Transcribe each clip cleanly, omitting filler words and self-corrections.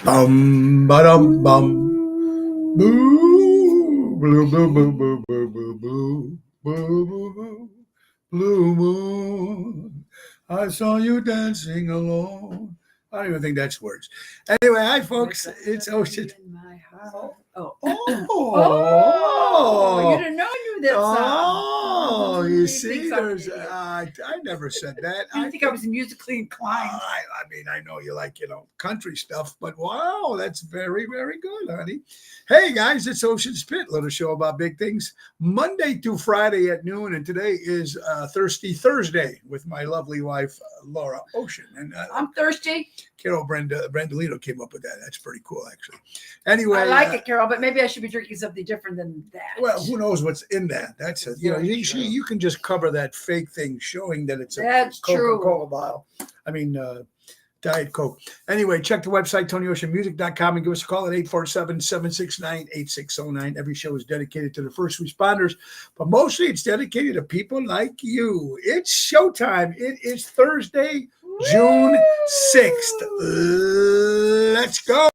Bum ba-dum bum. Boo, blue, boo, boo, boo, boo, boo, boo, boo, boo, boo, blue moon. I saw you dancing alone. I don't even think that's words. Anyway, hi folks. It's Ocean. In my heart. Oh. Oh, You didn't know I knew that song. Oh, What do you think see, I'm an there's. idiot? I never said that. I didn't think I was musically inclined. I mean, I know you like, country stuff, but wow, that's very, very good, honey. Hey, guys, it's Ocean Spit, little show about big things, Monday through Friday at noon. And today is Thirsty Thursday with my lovely wife, Laura Ocean. And I'm thirsty. Carol Brandolino came up with that. That's pretty cool, actually. Anyway. I like it, Carol, but maybe I should be drinking something different than that. Well, who knows what's in that? That's it. You can just cover that fake thing showing that it's a Coca-Cola bottle. I mean, Diet Coke. Anyway, check the website, TonyOceanMusic.com, and give us a call at 847-769-8609. Every show is dedicated to the first responders, but mostly it's dedicated to people like you. It's showtime. It is Thursday, June 6th. Let's go.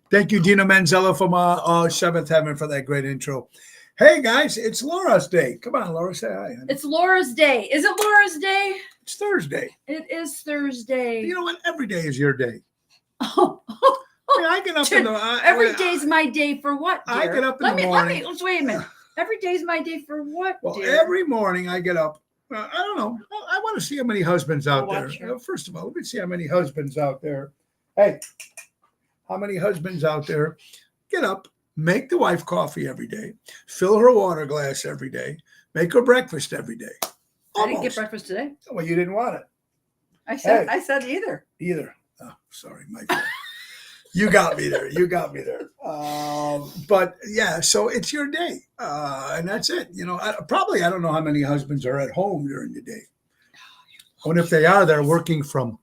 Thank you, Dina Manzella from Seventh Heaven for that great intro. Hey, guys, it's Laura's Day. Come on, Laura, say hi. Honey. It's Laura's Day. Is it Laura's Day? It's Thursday. It is Thursday. You know what? Every day is your day. Oh. I get up in the... Every day's my day for what, dear? I get up in the morning. Let's wait a minute. Every day's my day for what, well, dear? Every morning I get up. I don't know. I want to see how many husbands out there. First of all, let me see how many husbands out there. Hey. How many husbands out there get up, make the wife coffee every day, fill her water glass every day, make her breakfast every day? I didn't get breakfast today. Well, you didn't want it. I said either. Either. Oh, sorry, my fault. You got me there. But yeah, so it's your day, and that's it. I don't know how many husbands are at home during the day. And if they are, they're working from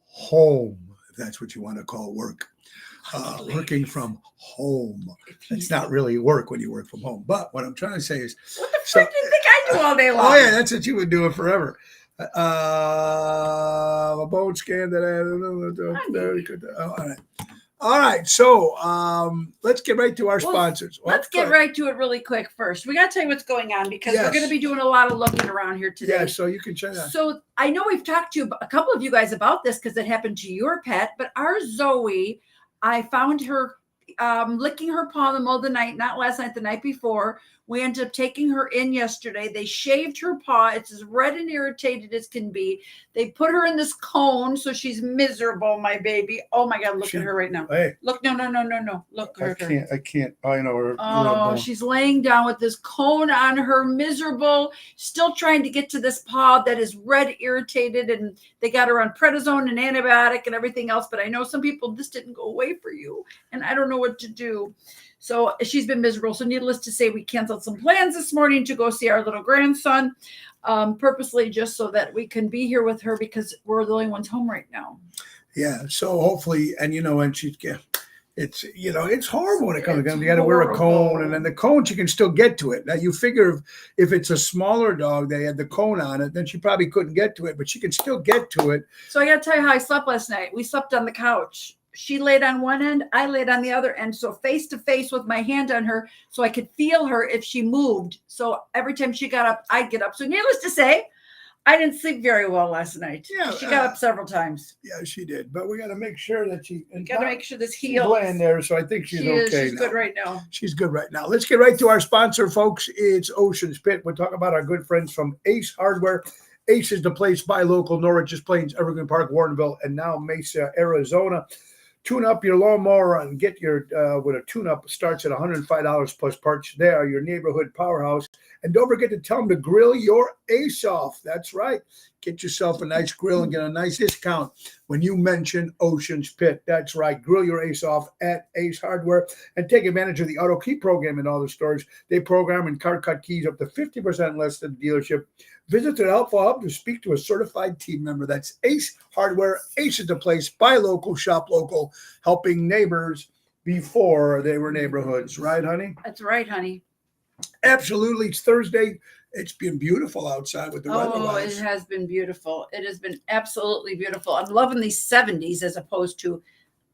home, if that's what you want to call work. Working from home. It's not really work when you work from home. But what I'm trying to say is, what the frick do you think I do all day long? Oh yeah, that's what you would do it forever. A bone scan that very good. All right. So let's get right to our sponsors. Let's get right to it really quick first. We got to tell you what's going on because we're going to be doing a lot of looking around here today. Yeah, so you can check that. So I know we've talked to a couple of you guys about this because it happened to your pet, but our Zoe, I found her licking her paw in the middle of the night, not last night, the night before. We ended up taking her in yesterday. They shaved her paw. It's as red and irritated as can be. They put her in this cone, so she's miserable, my baby. Oh, my God, look at her right now. Hey. Look, no. Look at her. I can't. I know her. Oh, she's laying down with this cone on her, miserable, still trying to get to this paw that is red, irritated, and they got her on prednisone and antibiotic and everything else. But I know some people, this didn't go away for you, and I don't know what to do. So she's been miserable. So needless to say, we canceled some plans this morning to go see our little grandson, purposely just so that we can be here with her because we're the only ones home right now. Yeah. So hopefully, and and it's horrible when it comes down. You got to wear a cone, and then the cone, she can still get to it. Now you figure if it's a smaller dog, they had the cone on it, then she probably couldn't get to it, but she can still get to it. So I got to tell you how I slept last night. We slept on the couch. She laid on one end, I laid on the other end. So face to face with my hand on her so I could feel her if she moved. So every time she got up, I'd get up. So needless to say, I didn't sleep very well last night. Yeah, she got up several times. Yeah, she did. But we got to make sure that got to make sure this heals. Laying there, so I think she's okay. She's good right now. She's good right now. Let's get right to our sponsor, folks. It's Ocean Spit. We'll talk about our good friends from Ace Hardware. Ace is the place, buy local, Norwich, Plains, Evergreen Park, Warrenville, and now Mesa, Arizona. Tune up your lawnmower and get your with a tune-up starts at $105 plus parts. They are your neighborhood powerhouse. And don't forget to tell them to grill your ace off. That's right. Get yourself a nice grill and get a nice discount when you mention Ocean's Pit. That's right. Grill your ace off at Ace Hardware and take advantage of the auto key program in all the stores. They program and card cut keys up to 50% less than the dealership. Visit their helpful hub to speak to a certified team member. That's Ace Hardware. Ace is the place. Buy local, shop local, helping neighbors before they were neighborhoods. Right, honey? That's right, honey. Absolutely. It's Thursday. It's been beautiful outside with the weather. Oh, it has been beautiful. It has been absolutely beautiful. I'm loving these 70s as opposed to.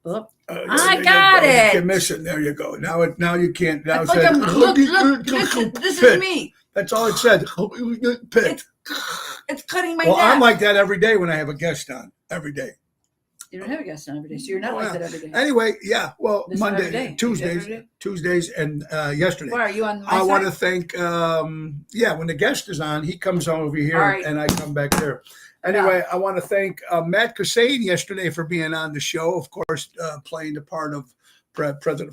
Oh, I got it. You're missing. There you go. Now you can't. Now it's like I'm, look, this is me. That's all it said. It's cutting my neck. I'm like that every day when I have a guest on. Every day. You don't have a guest on every day, so you're not like that every day. Anyway, yeah. Well, Monday, Tuesdays, and yesterday. Why are you on my I want to thank. When the guest is on, he comes on over here, and I come back there. Anyway, I want to thank Matt Cassane yesterday for being on the show. Of course, playing the part of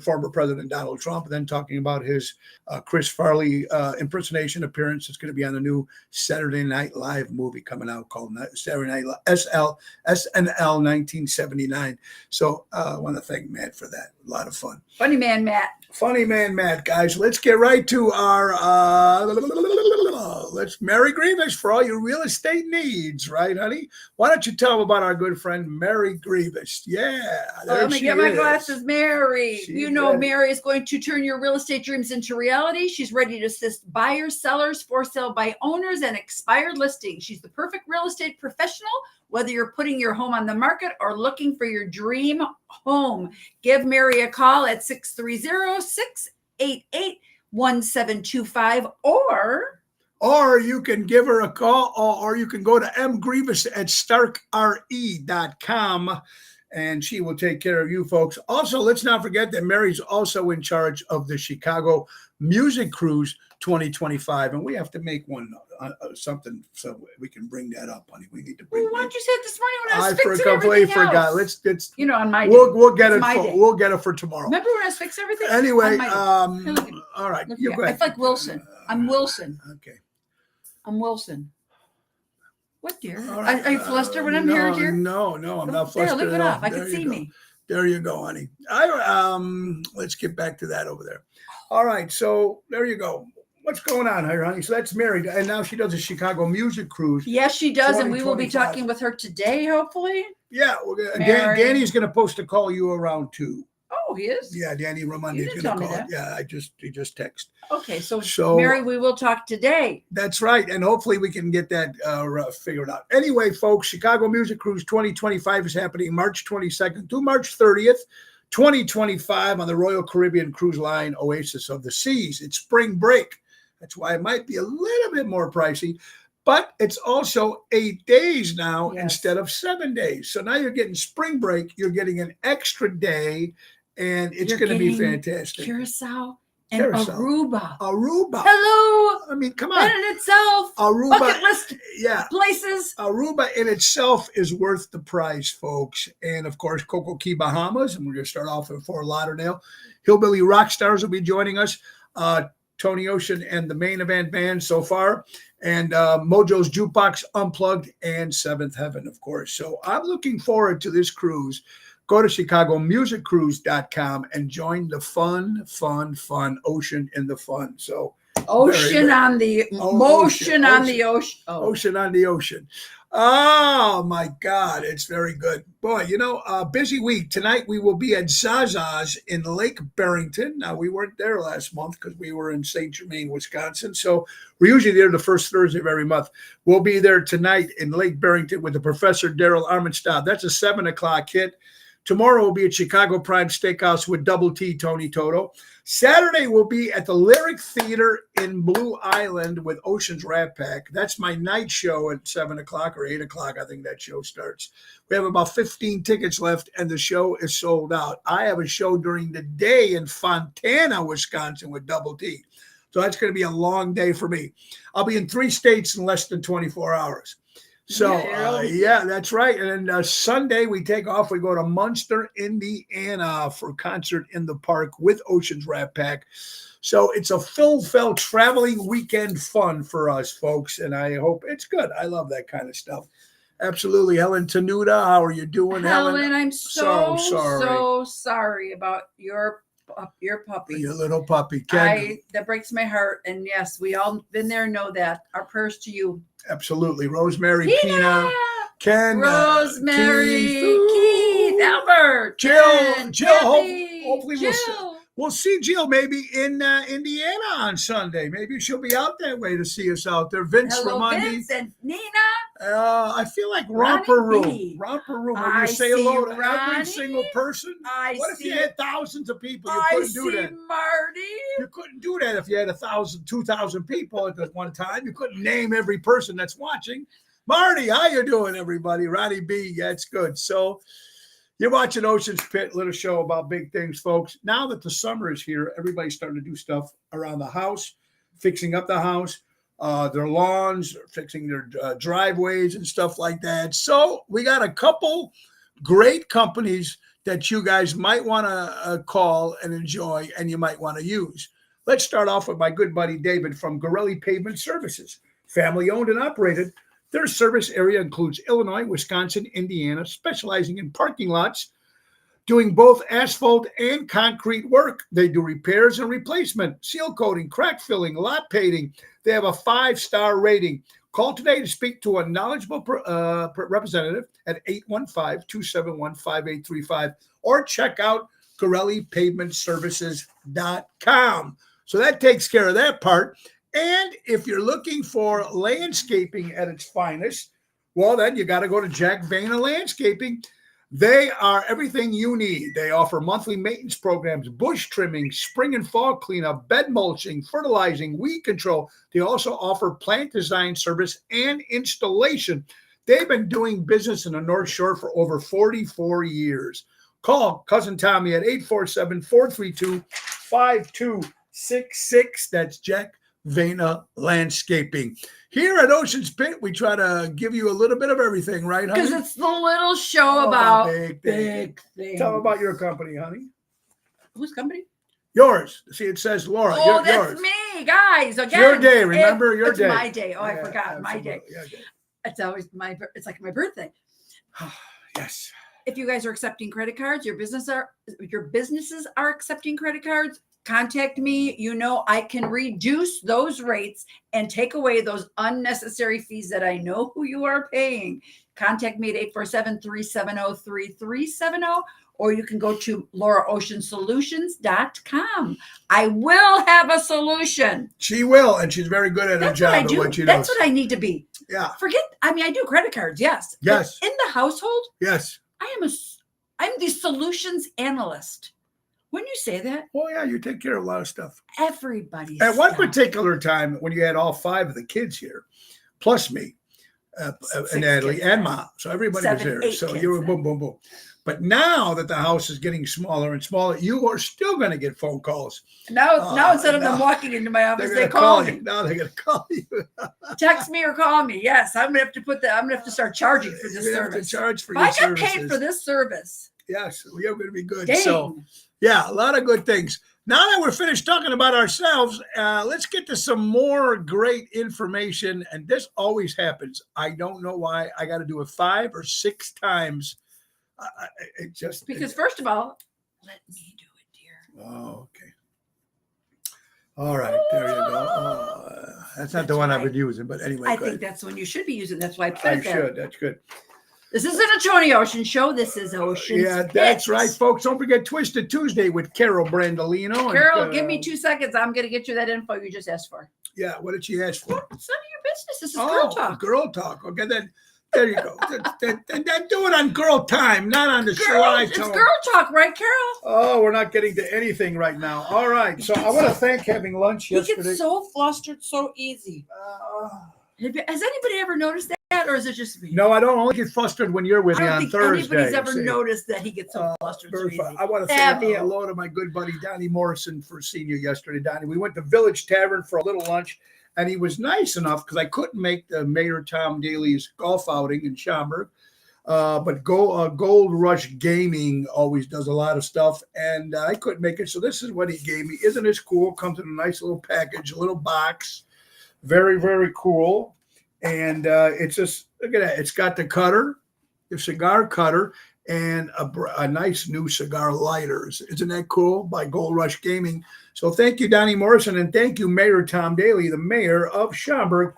former President Donald Trump, and then talking about his Chris Farley impersonation appearance. It's going to be on the new Saturday Night Live movie coming out called Saturday Night SNL 1979. So I want to thank Matt for that. A lot of fun. Funny man, Matt. Funny man, Matt. Guys, let's get right to our let's Mary Grievous for all your real estate needs, right, honey? Why don't you tell them about our good friend Mary Grievous? Yeah, let me get my glasses, Mary. Mary is going to turn your real estate dreams into reality. She's ready to assist buyers, sellers, for sale by owners, and expired listings. She's the perfect real estate professional, whether you're putting your home on the market or looking for your dream home. Give Mary a call at 630-688-1725 or you can give her a call, or you can go to mgrievous@starkre.com, and she will take care of you folks. Also, let's not forget that Mary's also in charge of the Chicago Music Cruise 2025, and we have to make one something so we can bring that up, honey. We need to bring. Why didn't you say it this morning when I was fixing I completely everything forgot. else? Let's on my day. We'll get it. We'll get it for tomorrow. Remember when I was fixing everything? Anyway, all right, you go ahead. I feel like Wilson. I'm Wilson. Okay. I'm Wilson. What, dear? Right. Are you flustered when I'm here, dear? No, I'm not flustered. There, look it up. I can see me. There you go, honey. Let's get back to that over there. All right, so there you go. What's going on here, honey? So that's Mary, and now she does a Chicago Music Cruise. Yes, she does, and we will be talking with her today, hopefully. Yeah, Danny's going to post a call you around 2. Oh, he is? Yeah, Danny Raimondi is going to call. Yeah, he just texted. Okay, so Mary, we will talk today. That's right, and hopefully we can get that figured out. Anyway, folks, Chicago Music Cruise 2025 is happening March 22nd to March 30th, 2025 on the Royal Caribbean Cruise Line Oasis of the Seas. It's spring break. That's why it might be a little bit more pricey, but it's also 8 days now instead of 7 days. So now you're getting spring break. You're getting an extra day, and it's going to be fantastic. Curacao and Aruba. Hello. I mean, come on. That in itself. Aruba. Bucket list places. Aruba in itself is worth the price, folks. And, of course, Coco Key, Bahamas. And we're going to start off in Fort Lauderdale. Hillbilly Rock Stars will be joining us. Tony Ocean and the Main Event Band so far. And Mojo's Jukebox Unplugged and Seventh Heaven, of course. So I'm looking forward to this cruise. Go to ChicagoMusicCruise.com and join the fun Ocean in the Fun. So Ocean on the ocean. Ocean on the ocean. Oh my God, it's very good. Boy, busy week. Tonight we will be at Zaza's in Lake Barrington. Now, we weren't there last month because we were in St. Germain, Wisconsin. So we're usually there the first Thursday of every month. We'll be there tonight in Lake Barrington with the Professor Daryl Armenstadt. That's a 7:00 hit. Tomorrow we'll be at Chicago Prime Steakhouse with Double T Tony Toto. Saturday we'll be at the Lyric Theater in Blue Island with Ocean's Rat Pack. That's my night show at 7:00 or 8:00. I think that show starts. We have about 15 tickets left, and the show is sold out. I have a show during the day in Fontana, Wisconsin with Double T. So that's going to be a long day for me. I'll be in 3 states in less than 24 hours. So, Yeah. yeah, that's right. And then Sunday, we take off. We go to Munster, Indiana for a concert in the park with Oceans Rat Pack. So it's a full traveling weekend fun for us, folks. And I hope it's good. I love that kind of stuff. Absolutely. Helen Tenuta, how are you doing, Helen, I'm So sorry. sorry about your puppy. Your little puppy. Ken, That breaks my heart. And yes, we all been there, know that. Our prayers to you. absolutely. Rosemary, Tina! Pina, Ken, Rosemary, Keith, Keith, Albert, Jill, Jen, Jill, Kathy, hopefully Jill. we'll see Jill maybe in Indiana on Sunday. Maybe she'll be out that way to see us out there. Vince Hello, Ramondi. Vince and Nina. I feel like Ronnie Romper Room. B. Romper Room, where I you say see hello to every Ronnie. single person. What if you had thousands of people? You I couldn't do see that. Marty. You couldn't do that if you had 1,000, 2,000 people at that one time. You couldn't name every person that's watching. Marty, how you doing, everybody? Ronnie B, that's good. So you're watching Ocean's Pit, little show about big things, folks. Now that the summer is here, everybody's starting to do stuff around the house, fixing up the house, their lawns, fixing their driveways and stuff like that. So we got a couple great companies that you guys might want to call and enjoy and you might want to use. Let's start off with my good buddy David from Gorelli Pavement Services, family owned and operated. Their service area includes Illinois, Wisconsin, Indiana, specializing in parking lots, doing both asphalt and concrete work. They do repairs and replacement, seal coating, crack filling, lot painting. They have a 5-star rating. Call today to speak to a knowledgeable representative at 815-271-5835 or check out GorelliPavementServices.com. So that takes care of that part. And if you're looking for landscaping at its finest, well, then you got to go to Jack Vana Landscaping. They are everything you need. They offer monthly maintenance programs, bush trimming, spring and fall cleanup, bed mulching, fertilizing, weed control. They also offer plant design service and installation. They've been doing business in the North Shore for over 44 years. Call Cousin Tommy at 847-432-5266. That's Jack Vana Landscaping. Here at Ocean's Pit, we try to give you a little bit of everything, right, honey? Because it's the little show about big things. Tell them about your company, honey. Whose company? Yours. See, it says Laura. Oh, that's yours. me, guys. Again, It's your day. Remember your it's day. my day. Oh, I Yeah, forgot my day. absolutely. Yeah, It's always it's like my birthday. yes. If you guys are accepting credit cards, your businesses are accepting credit cards, contact me. You know, I can reduce those rates and take away those unnecessary fees that I know who you are paying. Contact me at 847-370-3370, or you can go to LauraOceanSolutions.com. I will have a solution. She will, and she's very good at her That's what I job do. at what she That's does. what I need to be. Yeah. I do credit cards. Yes. Yes. But in the household, Yes. I'm the solutions analyst. When you say that, Well, yeah, you take care of a lot of stuff. everybody. At one particular time, when you had all 5 of the kids here, plus me, and 6 Natalie, kids, and yes. Mom, so everybody 7, was there. 8 So kids you were then. boom, boom, boom. But now that the house is getting smaller and smaller, you are still going to get phone calls. Now instead of them no. walking into my office, They're they going to call you. me. Now they're going to call you. Text me or call me. Yes, I'm gonna have to I'm gonna have to start charging for this You're gonna have to service. charge for If your I got services. paid for this service, Yes, we are going to be good. dang. So, yeah, a lot of good things. Now that we're finished talking about ourselves, let's get to some more great information. And this always happens. I don't know why. I got to do it 5 or 6 times. It just because first of all, let me do it, dear. Oh, okay. All right, there you go. That's not the That's one I've right. been using, but anyway, I go think ahead. that's the one you should be using. That's why I put I it there. should. That's good. This isn't a Tony Ocean show. This is Ocean. Yeah, that's right, folks. Don't forget Twisted Tuesday with Carol Brandolino. Carol, and, give me 2 seconds. I'm going to get you that info you just asked for. Yeah, what did she ask for? It's none of your business. This is girl talk. Girl talk. Okay, then there you go. then do it on girl time, not on the show. It's girl talk, right, Carol? Oh, we're not getting to anything right now. All right. So I want to thank having lunch He yesterday. gets so flustered so easy. Has anybody ever noticed that, or is it just me? No, I don't only get flustered when you're with I me don't on think Thursday. anybody's ever See? noticed that he gets so flustered so Very easy. fun. I want to Have say you? hello to my good buddy Donnie Morrison for seeing you yesterday, Donnie. We went to Village Tavern for a little lunch, And he was nice enough because I couldn't make the Mayor Tom Daly's golf outing in Schaumburg. But Gold Rush Gaming always does a lot of stuff, and I couldn't make it. So this is what he gave me. Isn't this cool? Comes in a nice little package, a little box. Very, very cool. And it's just, look at that. It's got the cutter, the cigar cutter, and a nice new cigar lighters. Isn't that cool? By Gold Rush Gaming. So thank you, Donnie Morrison, and thank you, Mayor Tom Daly, the mayor of Schaumburg.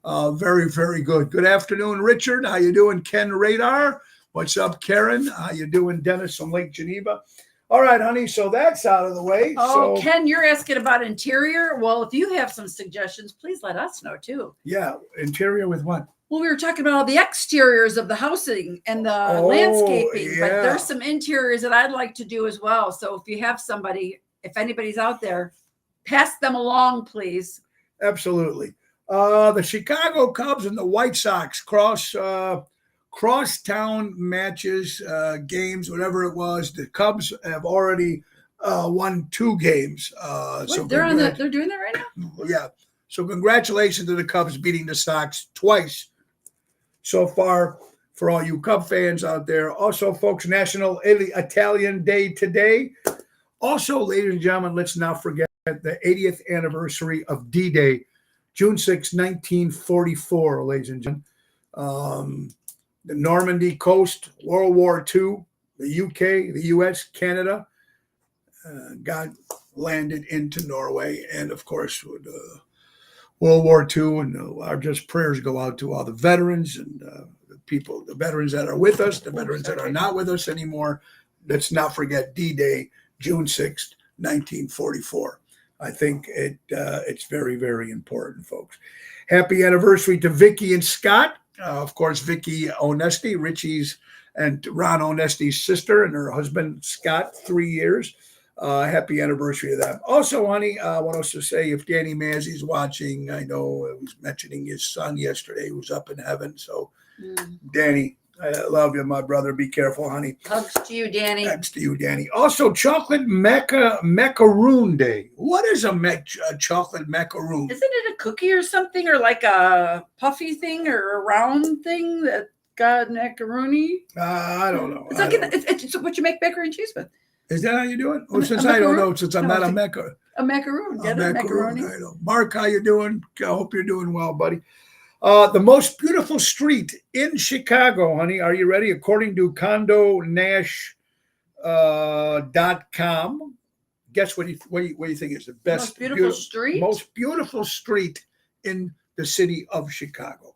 Very, very good. Good afternoon, Richard. How you doing, Ken Radar? What's up, Karen? How you doing, Dennis from Lake Geneva? All right, honey. So that's out of the way. Oh, so, Ken, you're asking about interior. Well, if you have some suggestions, please let us know too. yeah, interior with what? Well, we were talking about all the exteriors of the housing and the landscaping, but yeah. there's some interiors that I'd like to do as well. So if you have somebody, if anybody's out there, pass them along, please. Absolutely. The Chicago Cubs and the White Sox crosstown matches, games, whatever it was. The Cubs have already won 2 games. So They're doing that right now? yeah. So congratulations to the Cubs beating the Sox twice so far for all you Cub fans out there. Also, folks, National Italian Day today. Also, ladies and gentlemen, let's not forget the 80th anniversary of D-Day, June 6, 1944, ladies and gentlemen. The Normandy coast, World War II, the UK, the US, Canada, got landed into Norway. And, of course, with World War II, and our just prayers go out to all the veterans and the veterans that are with us, the veterans that are not with us anymore. Let's not forget D-Day, June 6th, 1944. I think it's very, very important, folks. Happy anniversary to Vicky and Scott. Of course, Vicky Onesti, Richie's and Ron Onesti's sister, and her husband, Scott, 3 years. Happy anniversary to them. Also, honey, I want us to say if Danny Mazzi's watching, I know I was mentioning his son yesterday who's up in heaven. So, Danny, I love you, my brother. Be careful, honey. Hugs to you, Danny. Hugs to you, Danny. Also, Chocolate Macaroon Day. What is a chocolate macaroon? Isn't it a cookie or something, or like a puffy thing or a round thing that got macaroni? I don't know. It's like it's what you make macaroni and cheese with. Is that how you do it? Well, since I don't know, since I'm not a mecha. A macaroon. Get a macaroni. I know. Mark, how you doing? I hope you're doing well, buddy. The most beautiful street in Chicago, honey. Are you ready? According to CondoNash.com. Guess what you think is the best most beautiful street? Most beautiful street in the city of Chicago.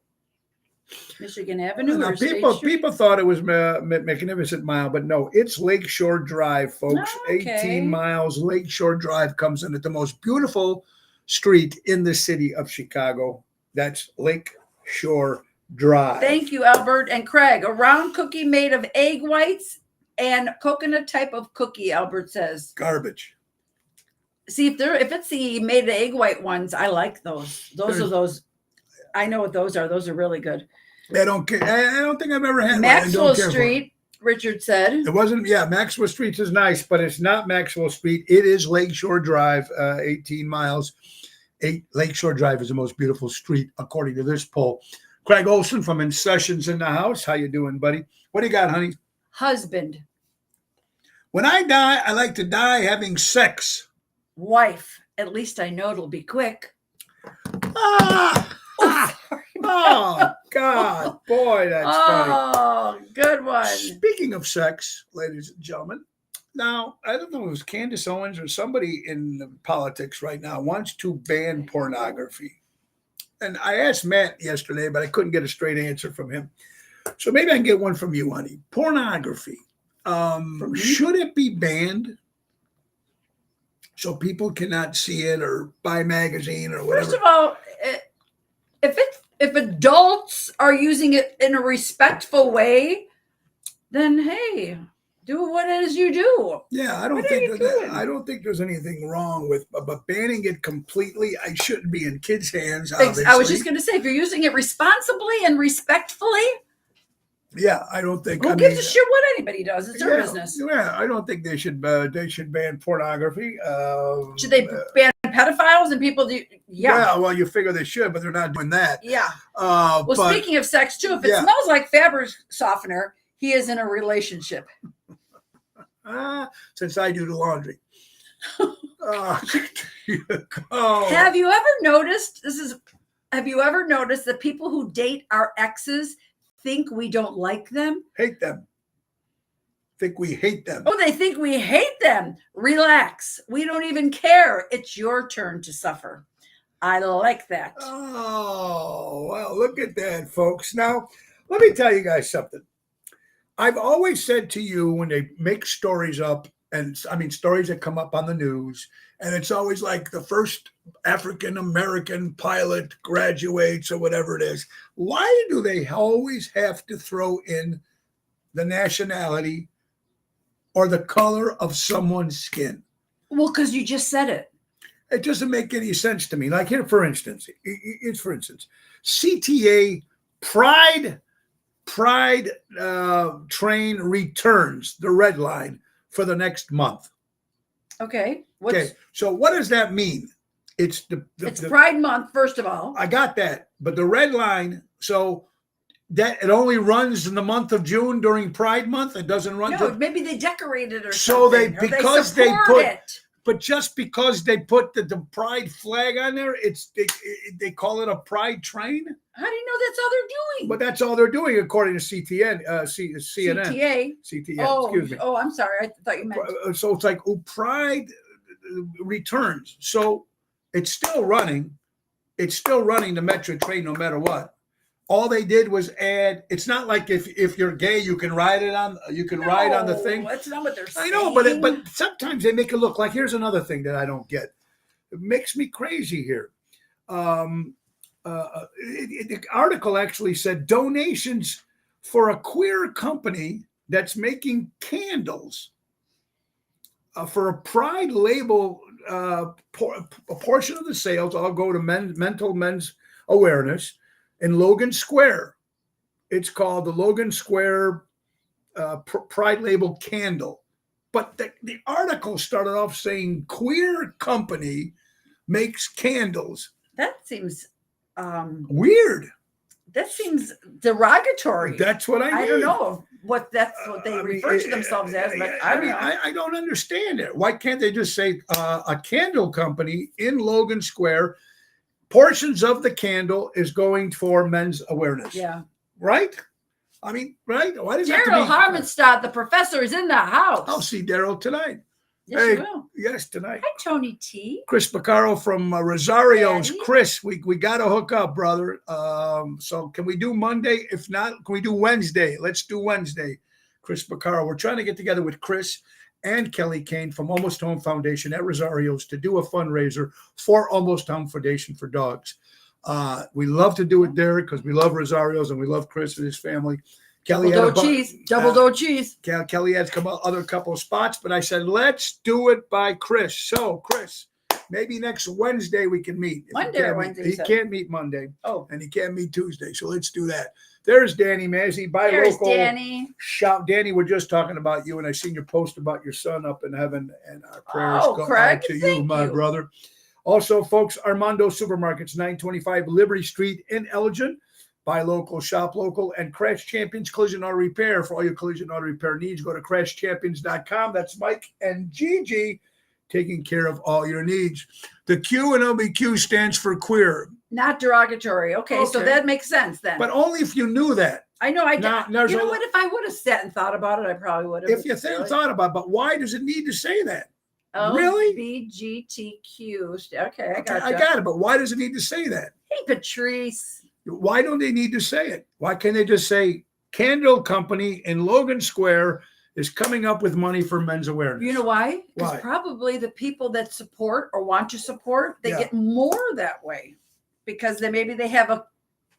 Michigan Avenue. Now, people thought it was Magnificent Mile, but no, it's Lakeshore Drive, folks. Oh, okay. 18 miles. Lakeshore Drive comes in at the most beautiful street in the city of Chicago. That's Lakeshore Drive. Thank you, Albert and Craig. A round cookie made of egg whites and coconut type of cookie, Albert says. Garbage. See, if it's the made of egg white ones, I like those. Those. I know what those are. Those are really good. I don't care. I don't think I've ever had Maxwell Street, Richard said. It wasn't, Maxwell Street is nice, but it's not Maxwell Street. It is Lakeshore Drive, 18 miles. Lakeshore Drive is the most beautiful street, according to this poll. Craig Olson from In Sessions in the house. How you doing, buddy? What do you got, honey? Husband. When I die, I like to die having sex. Wife. At least I know it'll be quick. Oh, God. Boy, that's funny. Oh, good one. Speaking of sex, ladies and gentlemen, now, I don't know if it was Candace Owens or somebody in politics right now wants to ban pornography. And I asked Matt yesterday, but I couldn't get a straight answer from him. So maybe I can get one from you, honey. Pornography. Should it be banned so people cannot see it or buy a magazine or whatever? First of all, if adults are using it in a respectful way, then hey, do what it is you do. Yeah, I don't think there's anything wrong with, but banning it completely, I shouldn't be in kids' hands. Obviously. I was just going to say, if you're using it responsibly and respectfully, yeah, I don't think. Who gives a shit what anybody does? It's their business. Yeah, I don't think they should ban pornography. Should they ban pedophiles and people do. Yeah. Well, you figure they should, but they're not doing that. Yeah. Well, Well, speaking of sex too, if it smells like fabric softener, he is in a relationship. Since I do the laundry. Have you ever noticed have you ever noticed that people who date our exes think we don't like them? Hate them. Think we hate them. Oh, they think we hate them. Relax. We don't even care. It's your turn to suffer. I like that. Oh, well, look at that, folks. Now, let me tell you guys something. I've always said to you when they make stories up, and I mean, stories that come up on the news, and it's always like the first African-American pilot graduates or whatever it is. Why do they always have to throw in the nationality or the color of someone's skin? Well, because you just said it. It doesn't make any sense to me. Like here, for instance, CTA Pride train returns the red line for the next month. Okay. So what does that mean? It's it's Pride Month, first of all. I got that, but the red line. So that it only runs in the month of June during Pride Month. It doesn't run. No, maybe they decorated or so something. But just because they put the pride flag on there, they call it a pride train. How do you know that's all they're doing? But that's all they're doing according to CNN. CTA. Oh, excuse me. Oh, I'm sorry. I thought you meant. So it's like Pride returns. So it's still running. It's still running the Metro train no matter what. All they did was add. It's not like if you're gay, you can ride it on. You can ride on the thing. That's not what they're saying. I know, but sometimes they make it look like. Here's another thing that I don't get. It makes me crazy here. The article actually said donations for a queer company that's making candles for a Pride label. A portion of the sales all go to mental men's awareness. In Logan Square, it's called the Logan Square Pride Label Candle. But the article started off saying queer company makes candles. That seems weird. That seems derogatory. That's what I mean. I don't know that's what they refer to themselves as, but I don't know. I don't understand it. Why can't they just say a candle company in Logan Square? Portions of the candle is going for men's awareness. Yeah. Right? I mean, right? Why does Daryl Harmonstad, the professor, is in the house. I'll see Daryl tonight. Yes, you will. Yes, tonight. Hi, Tony T. Chris Piccaro from Rosario's. Daddy. Chris, we got to hook up, brother. So can we do Monday? If not, can we do Wednesday? Let's do Wednesday. Chris Piccaro. We're trying to get together with Chris and Kelly Kane from Almost Home Foundation at Rosario's to do a fundraiser for Almost Home Foundation for dogs. We love to do it there because we love Rosario's and we love Chris and his family. Kelly double dough cheese. Kelly has come other couple of spots, but I said, let's do it by Chris. So, Chris, maybe next Wednesday we can meet. Monday or Wednesday? He can't meet Monday. Oh. And he can't meet Tuesday. So let's do that. There's Danny Mazzy. There's Danny. Shout, Danny, we're just talking about you, and I seen your post about your son up in heaven, and our prayers go Craig, out to you, my brother. Also, folks, Armando Supermarkets, 925 Liberty Street in Elgin. Buy local, shop local, and Crash Champions Collision Auto Repair. For all your collision auto repair needs, go to crashchampions.com. That's Mike and Gigi taking care of all your needs. The Q and LBQ stands for queer. Not derogatory. Okay, so that makes sense then. But only if you knew that. I know. You know what? If I would have sat and thought about it, I probably would have. If you thought about it, but why does it need to say that? Really? LGBTQ. Okay, I got it. I got it, but why does it need to say that? Hey, Patrice. Why don't they need to say it? Why can't they just say Candle Company in Logan Square is coming up with money for men's awareness? You know why? Because probably the people that support or want to support, they get more that way because maybe they have a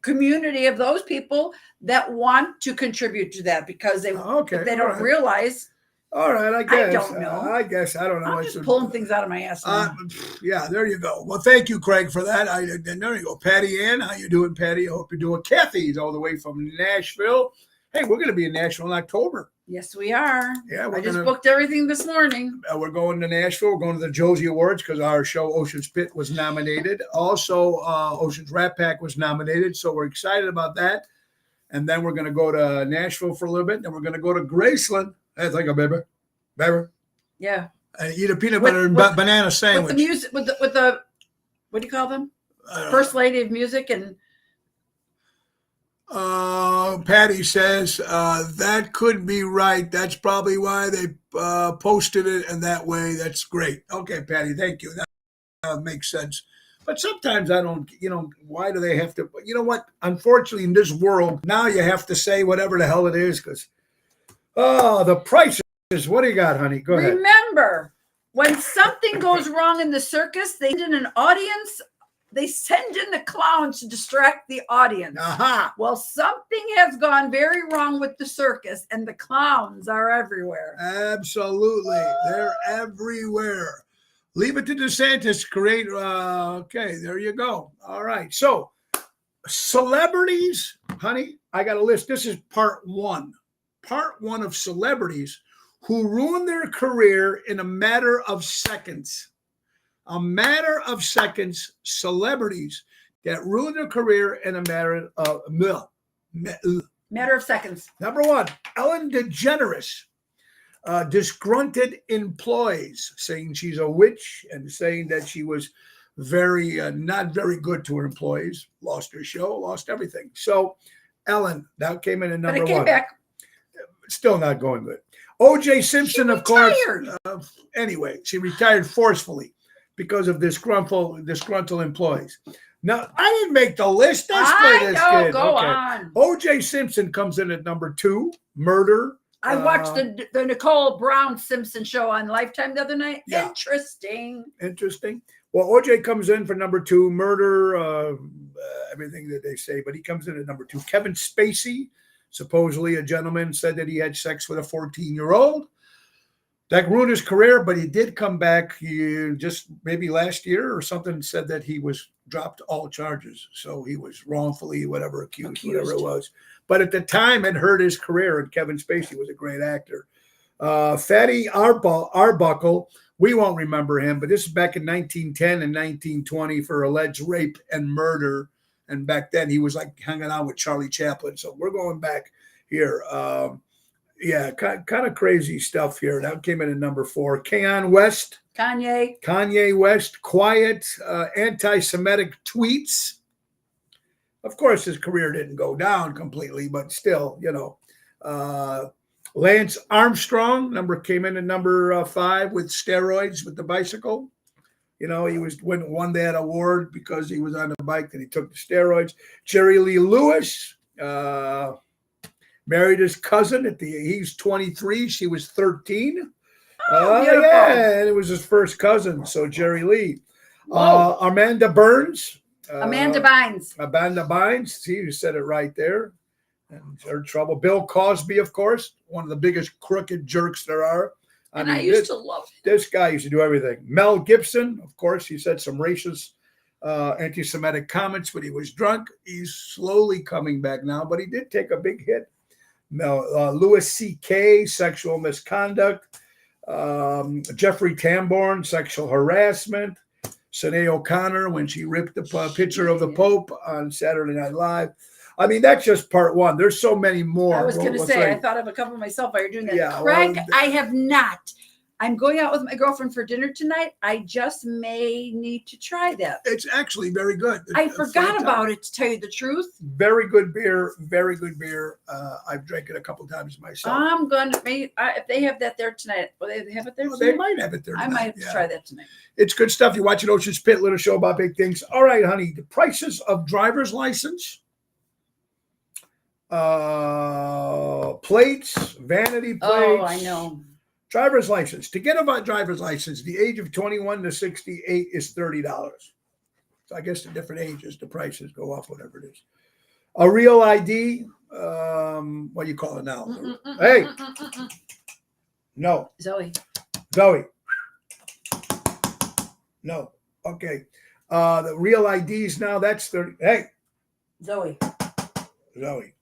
community of those people that want to contribute to that because they don't realize. All right, I guess. I don't know. I don't know. I'm just pulling things out of my ass. Yeah, there you go. Well, thank you, Craig, for that. And there you go. Patty Ann, how you doing, Patty? I hope you're doing. Kathy's all the way from Nashville. Hey, we're going to be in Nashville in October. Yes, we are. Yeah, I just booked everything this morning. We're going to Nashville. We're going to the Josie Awards because our show Ocean's Pit was nominated. Also, Ocean's Rat Pack was nominated. So we're excited about that. And then we're going to go to Nashville for a little bit. Then we're going to go to Graceland. That's like a baby. Yeah. And eat a peanut butter and banana sandwich. With the music, with the what do you call them? First Lady of Music and. Patty says that could be right. That's probably why they posted it in that way. That's great. Okay, Patty, thank you. That makes sense. But sometimes I don't, why do they have to? You know what? Unfortunately, in this world, now you have to say whatever the hell it is because, the prices. What do you got, honey? Go ahead. Remember, when something goes wrong in the circus, they send in an audience. They send in the clowns to distract the audience. Aha. Well, something has gone very wrong with the circus, and the clowns are everywhere. Absolutely. They're everywhere. Leave it to DeSantis to create. Okay, there you go. All right. So, celebrities, honey, I got a list. This is part one. Part one of celebrities who ruin their career in a matter of seconds. A matter of seconds, celebrities that ruin their career in a matter of seconds. Number one, Ellen DeGeneres, disgruntled employees, saying she's a witch and saying that she was not very good to her employees, lost her show, lost everything. So, Ellen, that came in at number one. But it came back. Still not going good. O.J. Simpson, of course. Anyway, she retired forcefully because of disgruntled employees. Now, I didn't make the list. Go on. O.J. Simpson comes in at number two, murder. I watched the Nicole Brown Simpson show on Lifetime the other night. Yeah. Interesting. Well, O.J. comes in for number two, murder, everything that they say, but he comes in at number two. Kevin Spacey, supposedly a gentleman, said that he had sex with a 14-year-old. That ruined his career, but he did come back. He just maybe last year or something said that he was dropped all charges. So he was wrongfully, accused, whatever it was. But at the time, it hurt his career, and Kevin Spacey was a great actor. Fatty Arbuckle, we won't remember him, but this is back in 1910 and 1920 for alleged rape and murder. And back then, he was like hanging out with Charlie Chaplin. So we're going back here. Yeah, kind of crazy stuff here. That came in at number four. Kanye West, quiet, anti-Semitic tweets. Of course, his career didn't go down completely, but still, Lance Armstrong came in at number 5 with steroids with the bicycle. He won that award because he was on the bike and he took the steroids. Jerry Lee Lewis married his cousin he's 23, she was 13. Yeah, and it was his first cousin. So Jerry Lee, Amanda Bynes. Amanda Bynes. See, you said it right there. And her trouble. Bill Cosby, of course, one of the biggest crooked jerks there are. I used to love him. This guy used to do everything. Mel Gibson, of course, he said some racist, anti-Semitic comments when he was drunk. He's slowly coming back now, but he did take a big hit. Louis C.K., sexual misconduct. Jeffrey Tambor, sexual harassment. Sinead O'Connor, when she ripped the picture of the Pope on Saturday Night Live. I mean, that's just part one. There's so many more. I was going to say, I thought of a couple myself while you're doing that. Yeah, Craig, I have not. I'm going out with my girlfriend for dinner tonight. I just may need to try that. It's actually very good. I forgot about it, to tell you the truth. Very good beer. Very good beer. I've drank it a couple times myself. I'm going to, if they have that there tonight. Will they have it there tonight? They might have it there tonight. I might have to try that tonight. It's good stuff. You're watching Ocean's Pit, little show about big things. All right, honey. The prices of driver's license. Plates, vanity plates. Oh, I know. Driver's license. To get a driver's license, the age of 21 to 68 is $30. So I guess the different ages, the prices go up, whatever it is. A real ID, what do you call it now? Hey. No. Zoe. No. Okay. The real IDs now, that's 30. Hey. Zoe.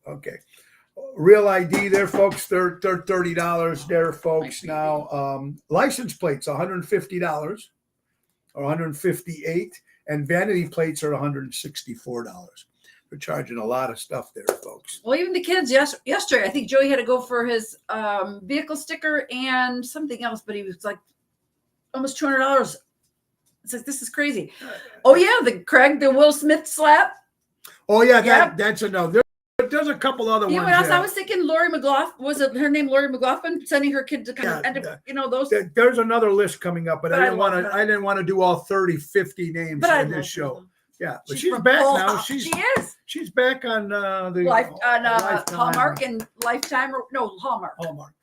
Okay. Real ID there, folks. They're $30 there, folks. Now, license plates $150 or $158, and vanity plates are $164. They're charging a lot of stuff there, folks. Well, even the kids yesterday, I think Joey had to go for his vehicle sticker and something else, but he was like almost $200. It's like, this is crazy. Oh yeah, the Will Smith slap. Oh yeah, Yep. that's a no. There's a couple other You know ones. what else? there. I was thinking Lori McLaughlin, was it her name Lori McLaughlin, sending her kid to kind of end up, those. There's another list coming up, but But I I didn't want love to. her. I didn't want to do all 30, 50 names But I in love this show. her. Yeah, but she's from back Full now. House. She is she's back on the Lifetime. Hallmark. And Lifetime. Hallmark. Hallmark.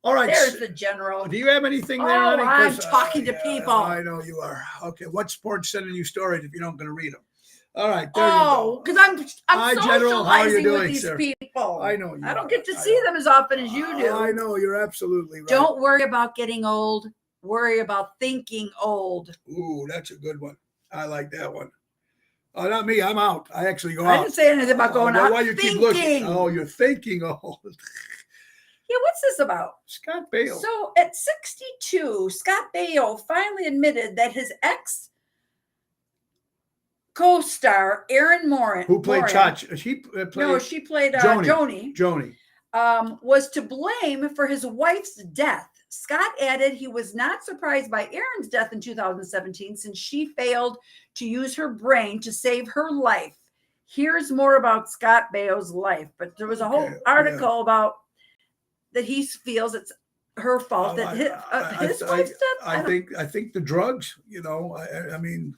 All right. There's the general. Do you have anything there? Oh, honey? I'm 'Cause, talking to yeah, people. I know you are. Okay, what sports sending you stories if you don't going to read them? All right, there you go. Because I'm Hi, General. How are you socializing doing, with these sir? people. I know you I don't are. get to I see know. them as often as you do. I know you're absolutely right. Don't worry about getting old. Worry about thinking old. Ooh, that's a good one. I like that one. Oh, not me. I'm out. I actually go I out. didn't say anything about going out. Why you keep looking? Oh, you're thinking. Oh, Yeah, what's this about? Scott Bale. So at 62, Scott Baio finally admitted that his ex co-star Erin Moran, Who played Chach? She played No, she played Joni. Joni. Joni. Was to blame for his wife's death. Scott added he was not surprised by Erin's death in 2017 since she failed to use her brain to save her life. Here's more about Scott Baio's life, but there was a whole article about that he feels it's her fault that his wife's death. I think the drugs. I mean,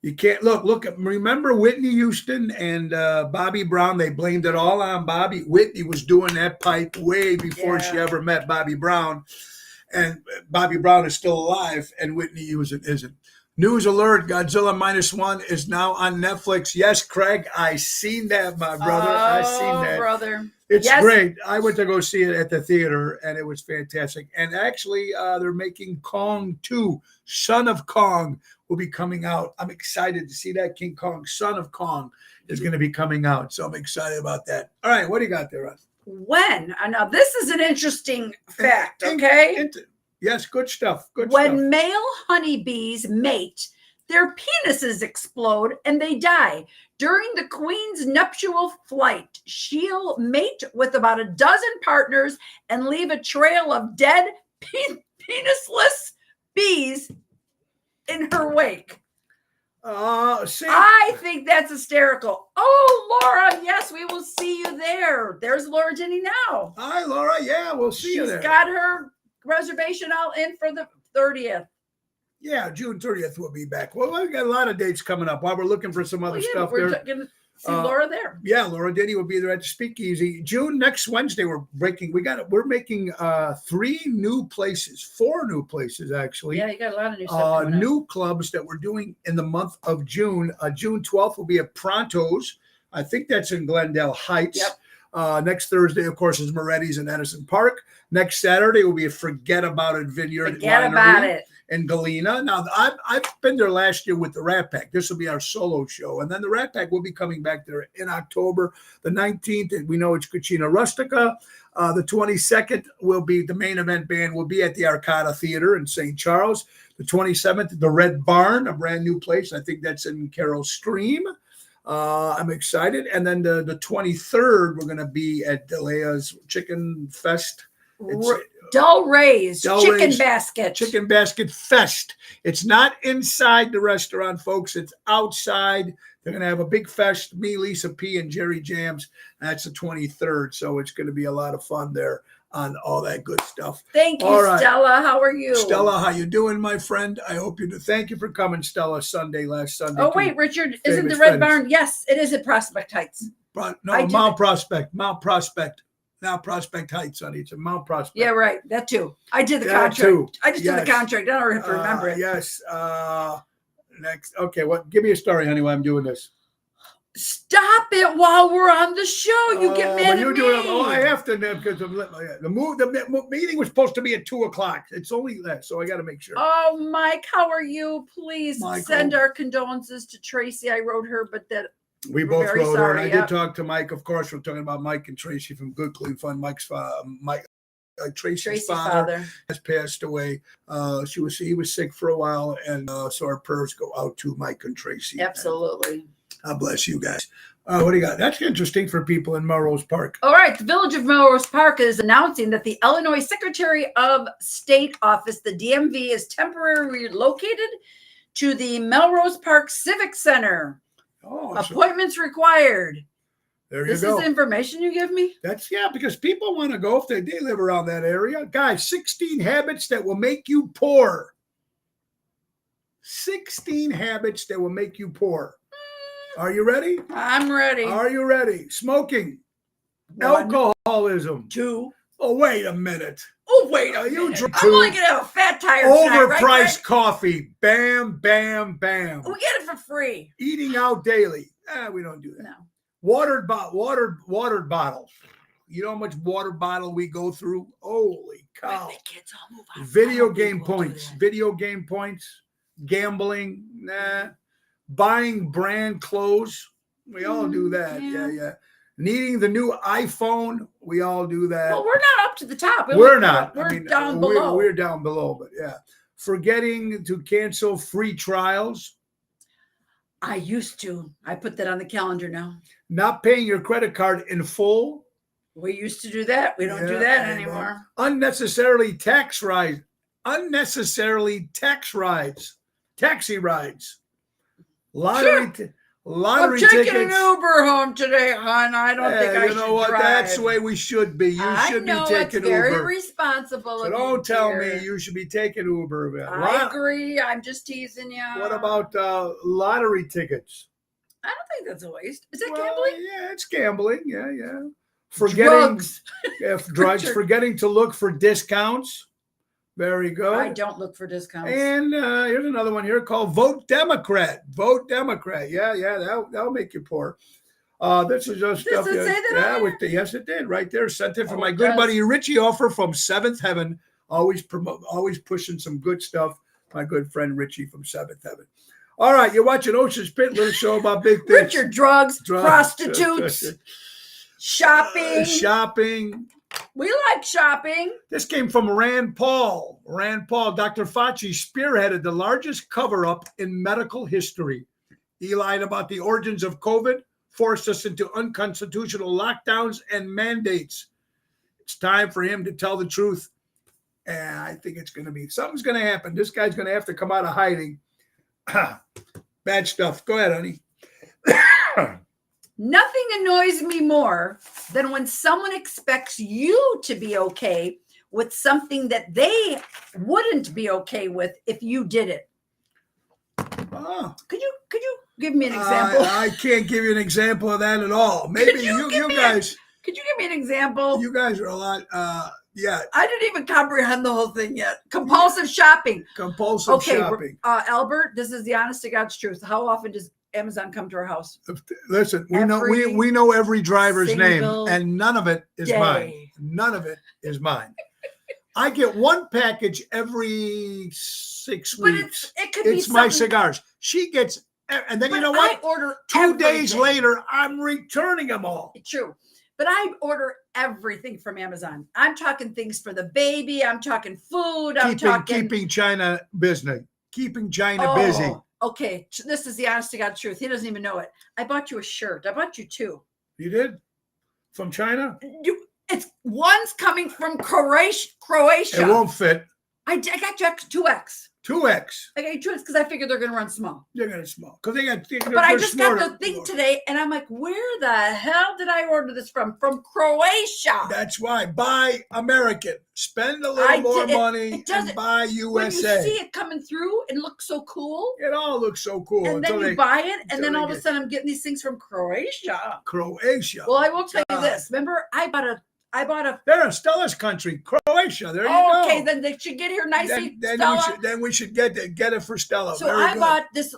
you can't look. Remember Whitney Houston and Bobby Brown? They blamed it all on Bobby. Whitney was doing that pipe way before she ever met Bobby Brown, and Bobby Brown is still alive, and Whitney isn't. News alert: Godzilla -1 is now on Netflix. Yes, Craig, I seen that, my brother. I seen that, brother. It's great. I went to go see it at the theater, and it was fantastic. And actually, they're making Kong 2, Son of Kong, will be coming out. I'm excited to see that. King Kong, Son of Kong, is going to be coming out. So I'm excited about that. All right, what do you got there, Russ? When? Now, this is an interesting fact, okay? Yes, good stuff. When male honeybees mate, their penises explode and they die. During the queen's nuptial flight, she'll mate with about a dozen partners and leave a trail of dead penisless bees in her wake. I think that's hysterical. Oh, Laura, yes, we will see you there. There's Laura Jenny now. Hi, Laura. Yeah, we'll see you there. She's got her reservation all in for the 30th. Yeah, June 30th we'll be back. Well, we've got a lot of dates coming up while we're looking for some other stuff we're there. going to see Laura there. Yeah, Laura Denny will be there at the Speakeasy. June next Wednesday we're making 4 new places actually. Yeah, you got a lot of new stuff. New clubs that we're doing in the month of June. June 12th will be at Pronto's. I think that's in Glendale Heights. Yep. Next Thursday, of course, is Moretti's in Edison Park. Next Saturday will be a Forget About It Vineyard in Galena. Now, I've been there last year with the Rat Pack. This will be our solo show. And then the Rat Pack will be coming back there in October the 19th. And we know it's Cucina Rustica. The 22nd will be the main event band will be at the Arcada Theater in St. Charles. The 27th, the Red Barn, a brand new place. I think that's in Carroll Stream. I'm excited. And then the 23rd, we're going to be at Delea's Chicken Fest. Del Rey's Chicken Basket. Chicken Basket Fest. It's not inside the restaurant, folks. It's outside. They're going to have a big fest. Me, Lisa P, and Jerry Jams. That's the 23rd. So it's going to be a lot of fun there on all that good stuff. Thank you, Stella. How are you? Stella, how you doing, my friend? I hope you do. Thank you for coming, Stella, last Sunday. Oh, wait, Richard, isn't the Red Barn? Yes, it is at Prospect Heights. Mount Prospect. Now Prospect Heights, honey. It's in Mount Prospect. Yeah, right. That too. I did the contract. I just did the contract. I don't remember it. Yes. Next. Okay. Give me a story, honey, while I'm doing this. Stop it while we're on the show. You get mad at me. I have to because the meeting was supposed to be at 2:00. It's only that, so I got to make sure. Oh, Mike, how are you? Please send our condolences to Tracy. I wrote her, but that We We're both very wrote her, and sorry, I yep. did talk to Mike. Of course, we're talking about Mike and Tracy from Good Clean Fun. Tracy's Tracy's father father. has passed away. He was sick for a while, and so our prayers go out to Mike and Tracy. Absolutely. God bless you guys. What do you got? That's interesting for people in Melrose Park. All right. The Village of Melrose Park is announcing that the Illinois Secretary of State Office, the DMV, is temporarily relocated to the Melrose Park Civic Center. Oh, Appointments required. There you This go. is the information you give me? That's because people want to go if they live around that area. Guys, 16 habits that will make you poor. 16 habits that will make you poor. Are you ready? I'm ready. Are you ready? Smoking. 1, Alcoholism. 2. Oh, wait a minute. Oh, wait a You minute. drink I'm only going to have a fat tire tonight, right, Overpriced Greg? coffee. Bam, bam, bam. We get it for free. Eating out daily. We don't do that. No. Watered bottles. You know how much water bottle we go through? Holy cow. The kids all move on. Video I don't think game we'll do points. that. Video game points. Gambling. Nah. Buying brand clothes. We all do that. Yeah. Needing the new iPhone. We all do that. Well, we're not up to the top. We're not. We're down below. We're down below, but yeah. Forgetting to cancel free trials. I used to. I put that on the calendar now. Not paying your credit card in full. We used to do that. We don't do Yeah, that I know. anymore. Unnecessarily taxi rides. Taxi rides. Lottery I'm taking tickets. an Uber home today, hon. I don't think I you should know what? drive. That's the way we should be. You I should know be it's taking very Uber. responsible So of don't you, tell dear. me you should be taking Uber. I agree. I'm just teasing you. What about lottery tickets? I don't think that's a waste. Is that Well, gambling? Yeah, it's gambling. Yeah. Drugs. Drugs. Forgetting to look for discounts. Very good. I don't look for discounts. And here's another one here called Vote Democrat. Vote Democrat. Yeah, that'll make you poor. This is just Does stuff. it say that on there? Yes, it did. Right there. Sent it from my it good does. buddy Richie Offer from Seventh Heaven. Always pushing some good stuff. My good friend Richie from Seventh Heaven. All right, you're watching Ocean's Pit, little show about big things. Richard, drugs, prostitutes, shopping. Shopping. We like shopping. This came from Rand Paul. Dr. Fauci spearheaded the largest cover-up in medical history. He lied about the origins of COVID, forced us into unconstitutional lockdowns and mandates. It's time for him to tell the truth. And I think something's going to happen. This guy's going to have to come out of hiding. Bad stuff. Go ahead, honey. Nothing annoys me more than when someone expects you to be okay with something that they wouldn't be okay with if you did it. Oh. Could you give me an example? I can't give you an example of that at all. Maybe you guys. Could you give me an example? You guys are a lot. Yeah. I didn't even comprehend the whole thing yet. Compulsive shopping. Compulsive shopping. Albert, this is the honest to God's truth. How often does Amazon come to our house? Listen, we know every driver's name, single and none of it is day. mine. None of it is mine. I get one package every 6 But weeks. it could be It's my something- cigars. She gets, and then but you know what? I order 2 days everything. later, I'm returning them all. True. But I order everything from Amazon. I'm talking things for the baby. I'm talking food. I'm talking Keeping China busy. Keeping China busy. Okay. This is the honest to God truth. He doesn't even know it. I bought you a shirt. I bought you 2. You did? From China? It's one's coming from Croatia. It won't fit. I got you 2X. 2X. I got you 2X because I figured they're going to run small. You're gonna small because they got. But I just got the thing today, and I'm like, where the hell did I order this from? From Croatia. That's why. Buy American. Spend a little I more did- money it doesn't- and buy When you USA. see it coming through, it looks so cool. It all looks so cool And until then you they buy it, until and then they all of a get- sudden I'm getting these things from Croatia. Croatia. Well, I will tell you God. this. Remember, I bought a They're in Stella's country, Croatia. There you go. okay, then they should get here nicely. Then Stella. we should get it for Stella. So Very I good. bought this.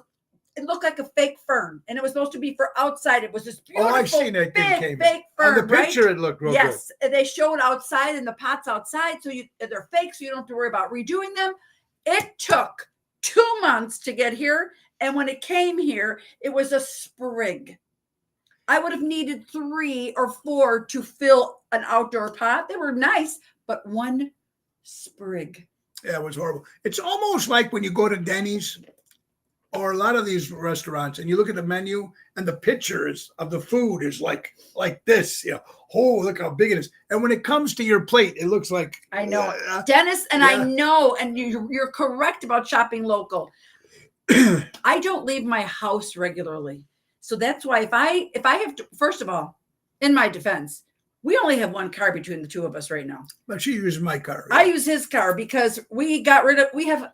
It looked like a fake fern, and it was supposed to be for outside. It was this Oh, beautiful, I've seen that thing big, came fake in. On fern, the picture, right? it looked real Yes, and they showed outside, and the pots outside, so they're fake, so you don't have to worry about redoing them. It took 2 months to get here, and when it came here, it was a sprig. I would have needed 3 or 4 to fill an outdoor pot. They were nice, but one sprig. Yeah, it was horrible. It's almost like when you go to Denny's or a lot of these restaurants and you look at the menu and the pictures of the food is like this, oh, look how big it is. And when it comes to your plate, it looks like I know, Dennis, and yeah. I know, and you're correct about shopping local. I don't leave my house regularly. So that's why if I have to, first of all, in my defense, we only have one car between the two of us right now. But she uses my car. I use his car because we have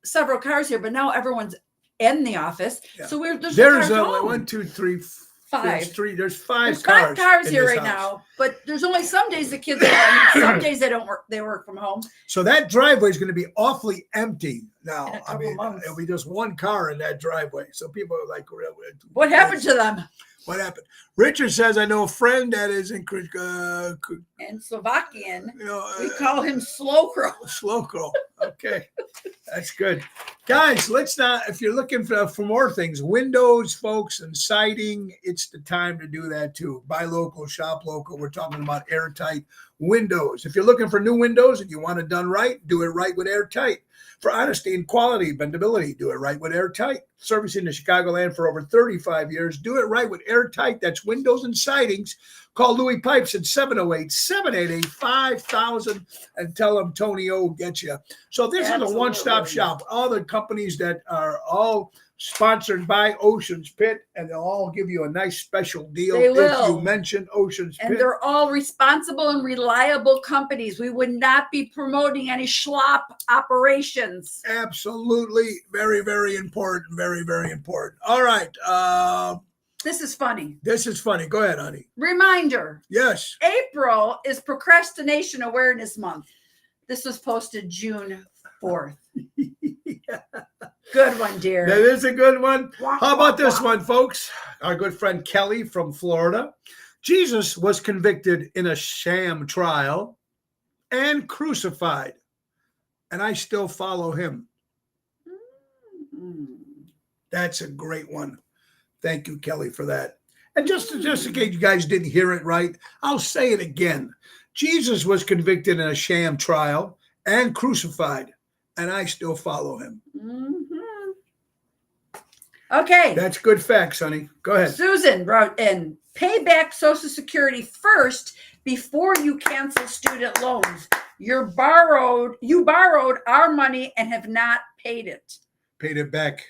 several cars here, but now everyone's in the office. Yeah. So there's There's no cars home. 1, 2, 3, 5. There's 5 There's cars. 5 cars in here this right house. now, but there's only some days the kids are home. Some days they don't work. They work from home. So that driveway is going to be awfully empty now. In a I couple mean, months. it'll be just one car in that driveway. So people are like, What happened to them? What happened? Richard says, I know a friend that is in In Slovakian, you know, we call him slow crow. slow crawl. Okay, that's good, guys. Let's not. If you're looking for more things, windows, folks, and siding, it's the time to do that too. Buy local, shop local. We're talking about airtight windows. If you're looking for new windows and you want it done right, do it right with Airtight. For honesty and quality, bendability, do it right with Airtight. Servicing the Chicagoland for over 35 years, do it right with Airtight. That's windows and sidings. Call Louis Pipes at 708-788-5000 and tell them Tony O will get you. So this is a one-stop shop. All the companies that are all sponsored by Ocean's Pit, and they'll all give you a nice special deal They if will. you mention Ocean's And Pit. they're all responsible and reliable companies. We would not be promoting any schlop operations. Absolutely. Very, very important. Very, very important. All right. This is funny. This is funny. Go ahead, honey. Reminder, Yes. April is Procrastination Awareness Month. This was posted June 4th. Good one, dear. That is a good one. Wah, How wah, about this wah. one, folks? Our good friend Kelly from Florida. Jesus was convicted in a sham trial and crucified, and I still follow him. Mm. That's a great one. Thank you, Kelly, for that. And just in case you guys didn't hear it right, I'll say it again. Jesus was convicted in a sham trial and crucified, and I still follow him. Mhm. Okay. That's good facts, honey. Go ahead. Susan wrote in, pay back Social Security first before you cancel student loans. You borrowed our money and have not paid it. Paid it back.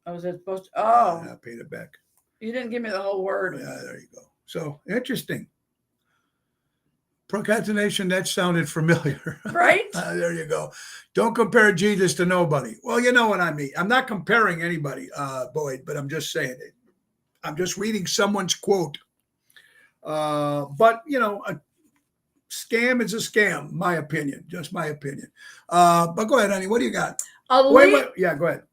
Oh, was it supposed to? Oh, Yeah, paid it back. you didn't give me the whole word. Yeah, there you go. So interesting. Procrastination, that sounded familiar. Right? There you go. Don't compare Jesus to nobody. Well, you know what I mean. I'm not comparing anybody, Boyd, but I'm just saying it. I'm just reading someone's quote. But, you know, a scam is a scam, my opinion. Just my opinion. But go ahead, honey. What do you got? Wait. Yeah, go ahead.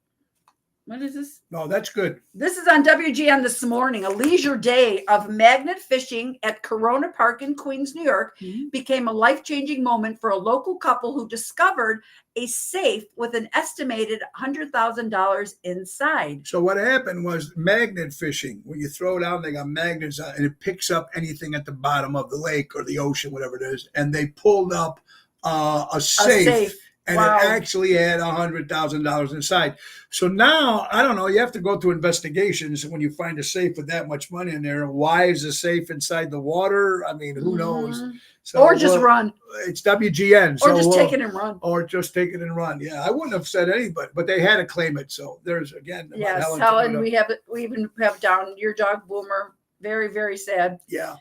What is this? No, that's good. This is on WGN this morning. A leisure day of magnet fishing at Corona Park in Queens, New York, became a life-changing moment for a local couple who discovered a safe with an estimated $100,000 inside. So what happened was magnet fishing. When you throw it out, they got magnets on, and it picks up anything at the bottom of the lake or the ocean, whatever it is. And they pulled up a safe. And Wow. it actually had $100,000 inside. So now, I don't know, you have to go through investigations when you find a safe with that much money in there. Why is the safe inside the water? I mean, who knows? So, Or just run. It's WGN. Or just take it and run. Or just take it and run. Yeah, I wouldn't have said anybody, but they had to claim it. So there's, again. Yes, Helen Helen, we even have down your dog Boomer. Very, very sad. Yeah.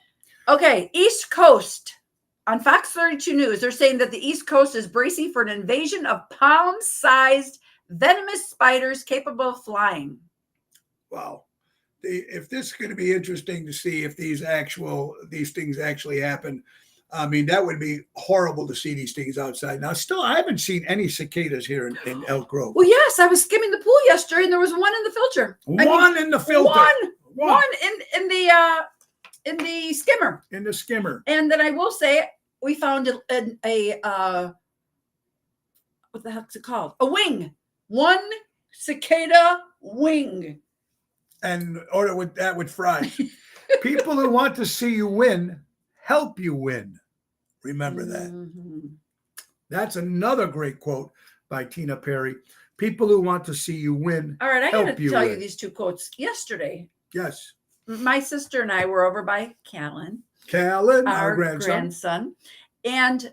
Okay, East Coast. On Fox 32 News, they're saying that the East Coast is bracing for an invasion of palm-sized venomous spiders capable of flying. Wow. If this is going to be interesting to see if these things actually happen, I mean, that would be horrible to see these things outside. Now, still, I haven't seen any cicadas here in Elk Grove. Well, yes, I was skimming the pool yesterday, and there was one in the filter. One in the filter. One in the skimmer. In the skimmer. And then I will say, we found a what the heck's it called? A wing. One cicada wing. And order with that with fries. People who want to see you win help you win. Remember that. Mhm. That's another great quote by Tina Perry. People who want to see you win All right, I got help to you tell you win. these two quotes. Yesterday, Yes. my sister and I were over by Callan, Callan, our our grandson. grandson, and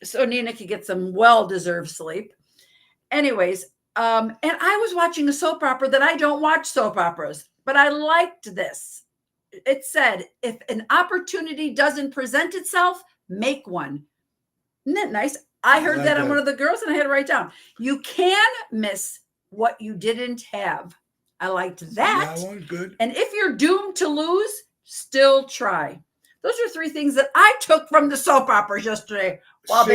so Nina could get some well-deserved sleep. Anyways, and I was watching a soap opera that I don't watch soap operas, but I liked this. It said, if an opportunity doesn't present itself, make one. Isn't that nice? I heard like that on that. one of the girls and I had to write down. You can miss what you didn't have. I liked that. That one's good. And if you're doomed to lose, still try. Those are three things that I took from the soap operas yesterday while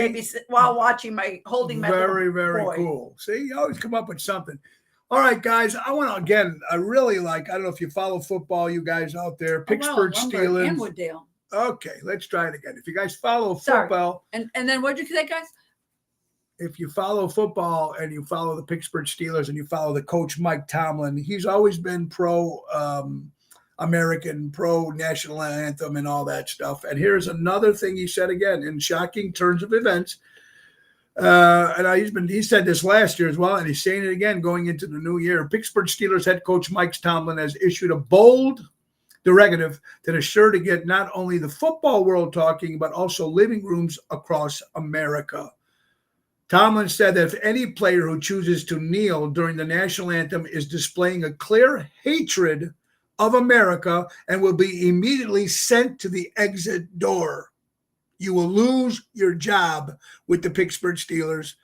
while watching holding my very, little very boy. cool. See, you always come up with something. All right, guys. I want to again. I really like. I don't know if you follow football, you guys out there. Pittsburgh Lombard and Steelers. Wooddale. Okay, let's try it again. If you guys follow Sorry. football, And then what did you say, guys? if you follow football and you follow the Pittsburgh Steelers and you follow the coach Mike Tomlin, he's always been pro American, pro national anthem and all that stuff. And here's another thing he said again in shocking turns of events. He said this last year as well, and he's saying it again going into the new year. Pittsburgh Steelers head coach Mike Tomlin has issued a bold directive that is sure to get not only the football world talking, but also living rooms across America. Tomlin said that if any player who chooses to kneel during the national anthem is displaying a clear hatred of America and will be immediately sent to the exit door. You will lose your job with the Pittsburgh Steelers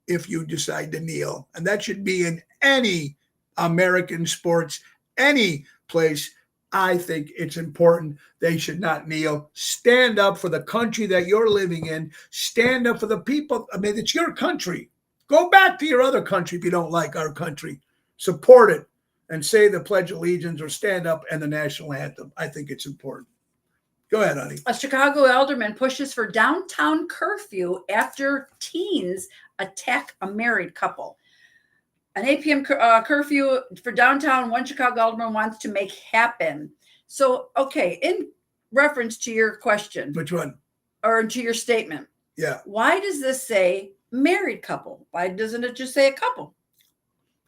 if you decide to kneel. And that should be in any American sports, any place. I think it's important they should not kneel. Stand up for the country that you're living in. Stand up for the people. I mean, it's your country. Go back to your other country if you don't like our country. Support it and say the Pledge of Allegiance or stand up and the national anthem. I think it's important. Go ahead, honey. A Chicago alderman pushes for downtown curfew after teens attack a married couple. An 8 p.m. curfew for downtown, one Chicago alderman wants to make happen. So, okay, in reference to your question. Which one? Or to your statement. Yeah. Why does this say married couple? Why doesn't it just say a couple?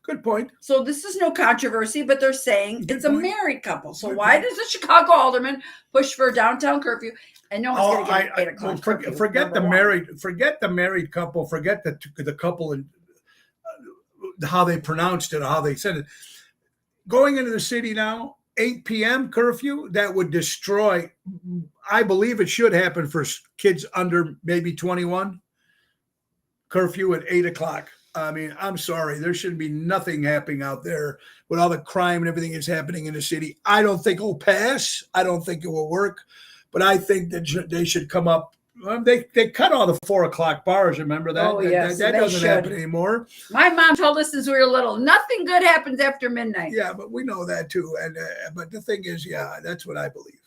Good point. So this is no controversy, but they're saying Good it's point. a married couple. So Good why point. does the Chicago alderman push for a downtown curfew? And no one's going to get 8 o'clock. Well, forget the married couple. Forget the couple and how they pronounced it or how they said it. Going into the city now, 8 p.m. curfew, that would destroy. I believe it should happen for kids under maybe 21. Curfew at 8 o'clock. I mean, I'm sorry. There should be nothing happening out there with all the crime and everything that's happening in the city. I don't think it'll pass. I don't think it will work. But I think that they should come up. They cut all the 4 o'clock bars. Remember that? Oh, yes, that they doesn't should. happen anymore. My mom told us since we were little, nothing good happens after midnight. Yeah, but we know that too. And but the thing is, yeah, that's what I believe.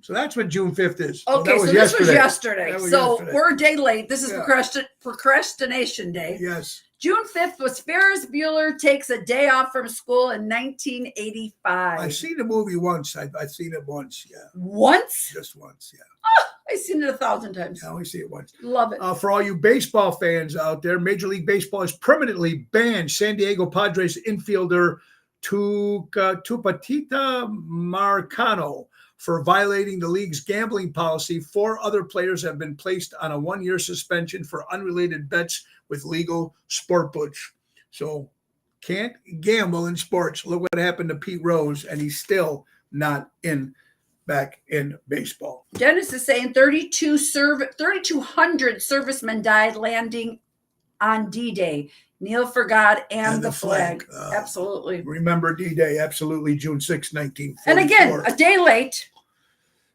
So that's what June 5th is. Okay, so this was yesterday. That was So yesterday. we're a day late. This is Yeah. Procrastination Day. Yes. June 5th was Ferris Bueller takes a day off from school in 1985. I've seen the movie once. I've seen it once. Yeah. Once? Just once. Yeah. I've seen it 1,000 times. I only see it once. Love it. For all you baseball fans out there, Major League Baseball has permanently banned San Diego Padres infielder Tupatita Marcano for violating the league's gambling policy. 4 other players have been placed on a 1-year suspension for unrelated bets with legal sportbooks. So can't gamble in sports. Look what happened to Pete Rose, and he's still not back in baseball. Dennis is saying 3,200 servicemen died landing on D-Day. Kneel for God and the flag. Absolutely. Remember D-Day, absolutely, June 6, 1944. And again, a day late.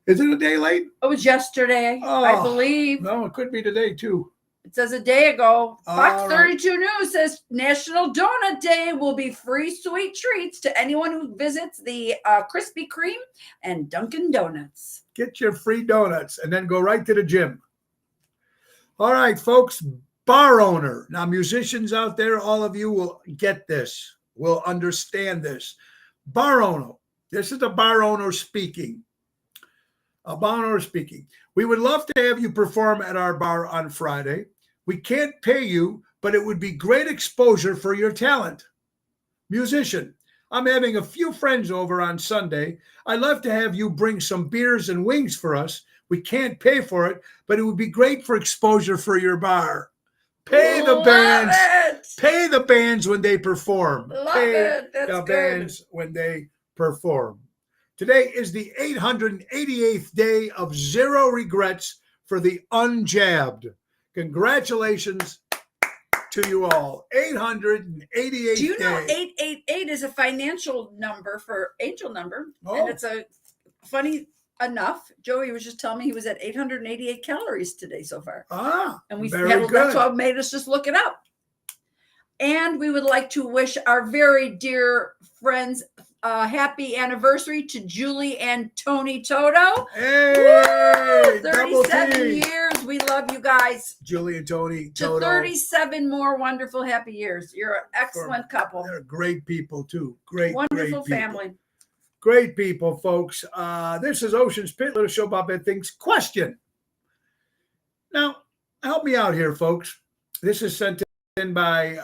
Is it a day late? It was yesterday, I believe. No, it could be today, too. It says a day ago. Fox All 32 News says National Donut Day will be free sweet treats to anyone who visits the Krispy Kreme and Dunkin' Donuts. Get your free donuts and then go right to the gym. All right, folks, bar owner. Now, musicians out there, all of you will get this, will understand this. Bar owner This is the bar owner speaking. A bar owner speaking. We would love to have you perform at our bar on Friday. We can't pay you, but it would be great exposure for your talent. Musician. I'm having a few friends over on Sunday. I'd love to have you bring some beers and wings for us. We can't pay for it, but it would be great for exposure for your bar. Pay the Love bands. it. Pay the bands when they perform. Love Pay it. That's the good. bands when they perform. Today is the 888th day of zero regrets for the unjabbed. Congratulations to you all. 888th Do you know day. 888 is a financial number for angel number? Oh. And it's a funny enough. Joey was just telling me he was at 888 calories today so far. And we very that's good. what made us just look it up. And we would like to wish our very dear friends happy anniversary to Julie and Tony Toto. Hey, Woo! double 37 T. years. We love you guys. Julie and Tony To Toto. 37 more wonderful happy years. You're an excellent couple. They're great people too. Great, Wonderful great people. family. Great people, folks. This is Ocean's Pit, little show about bad things. Question. Now, help me out here, folks. This is sent in by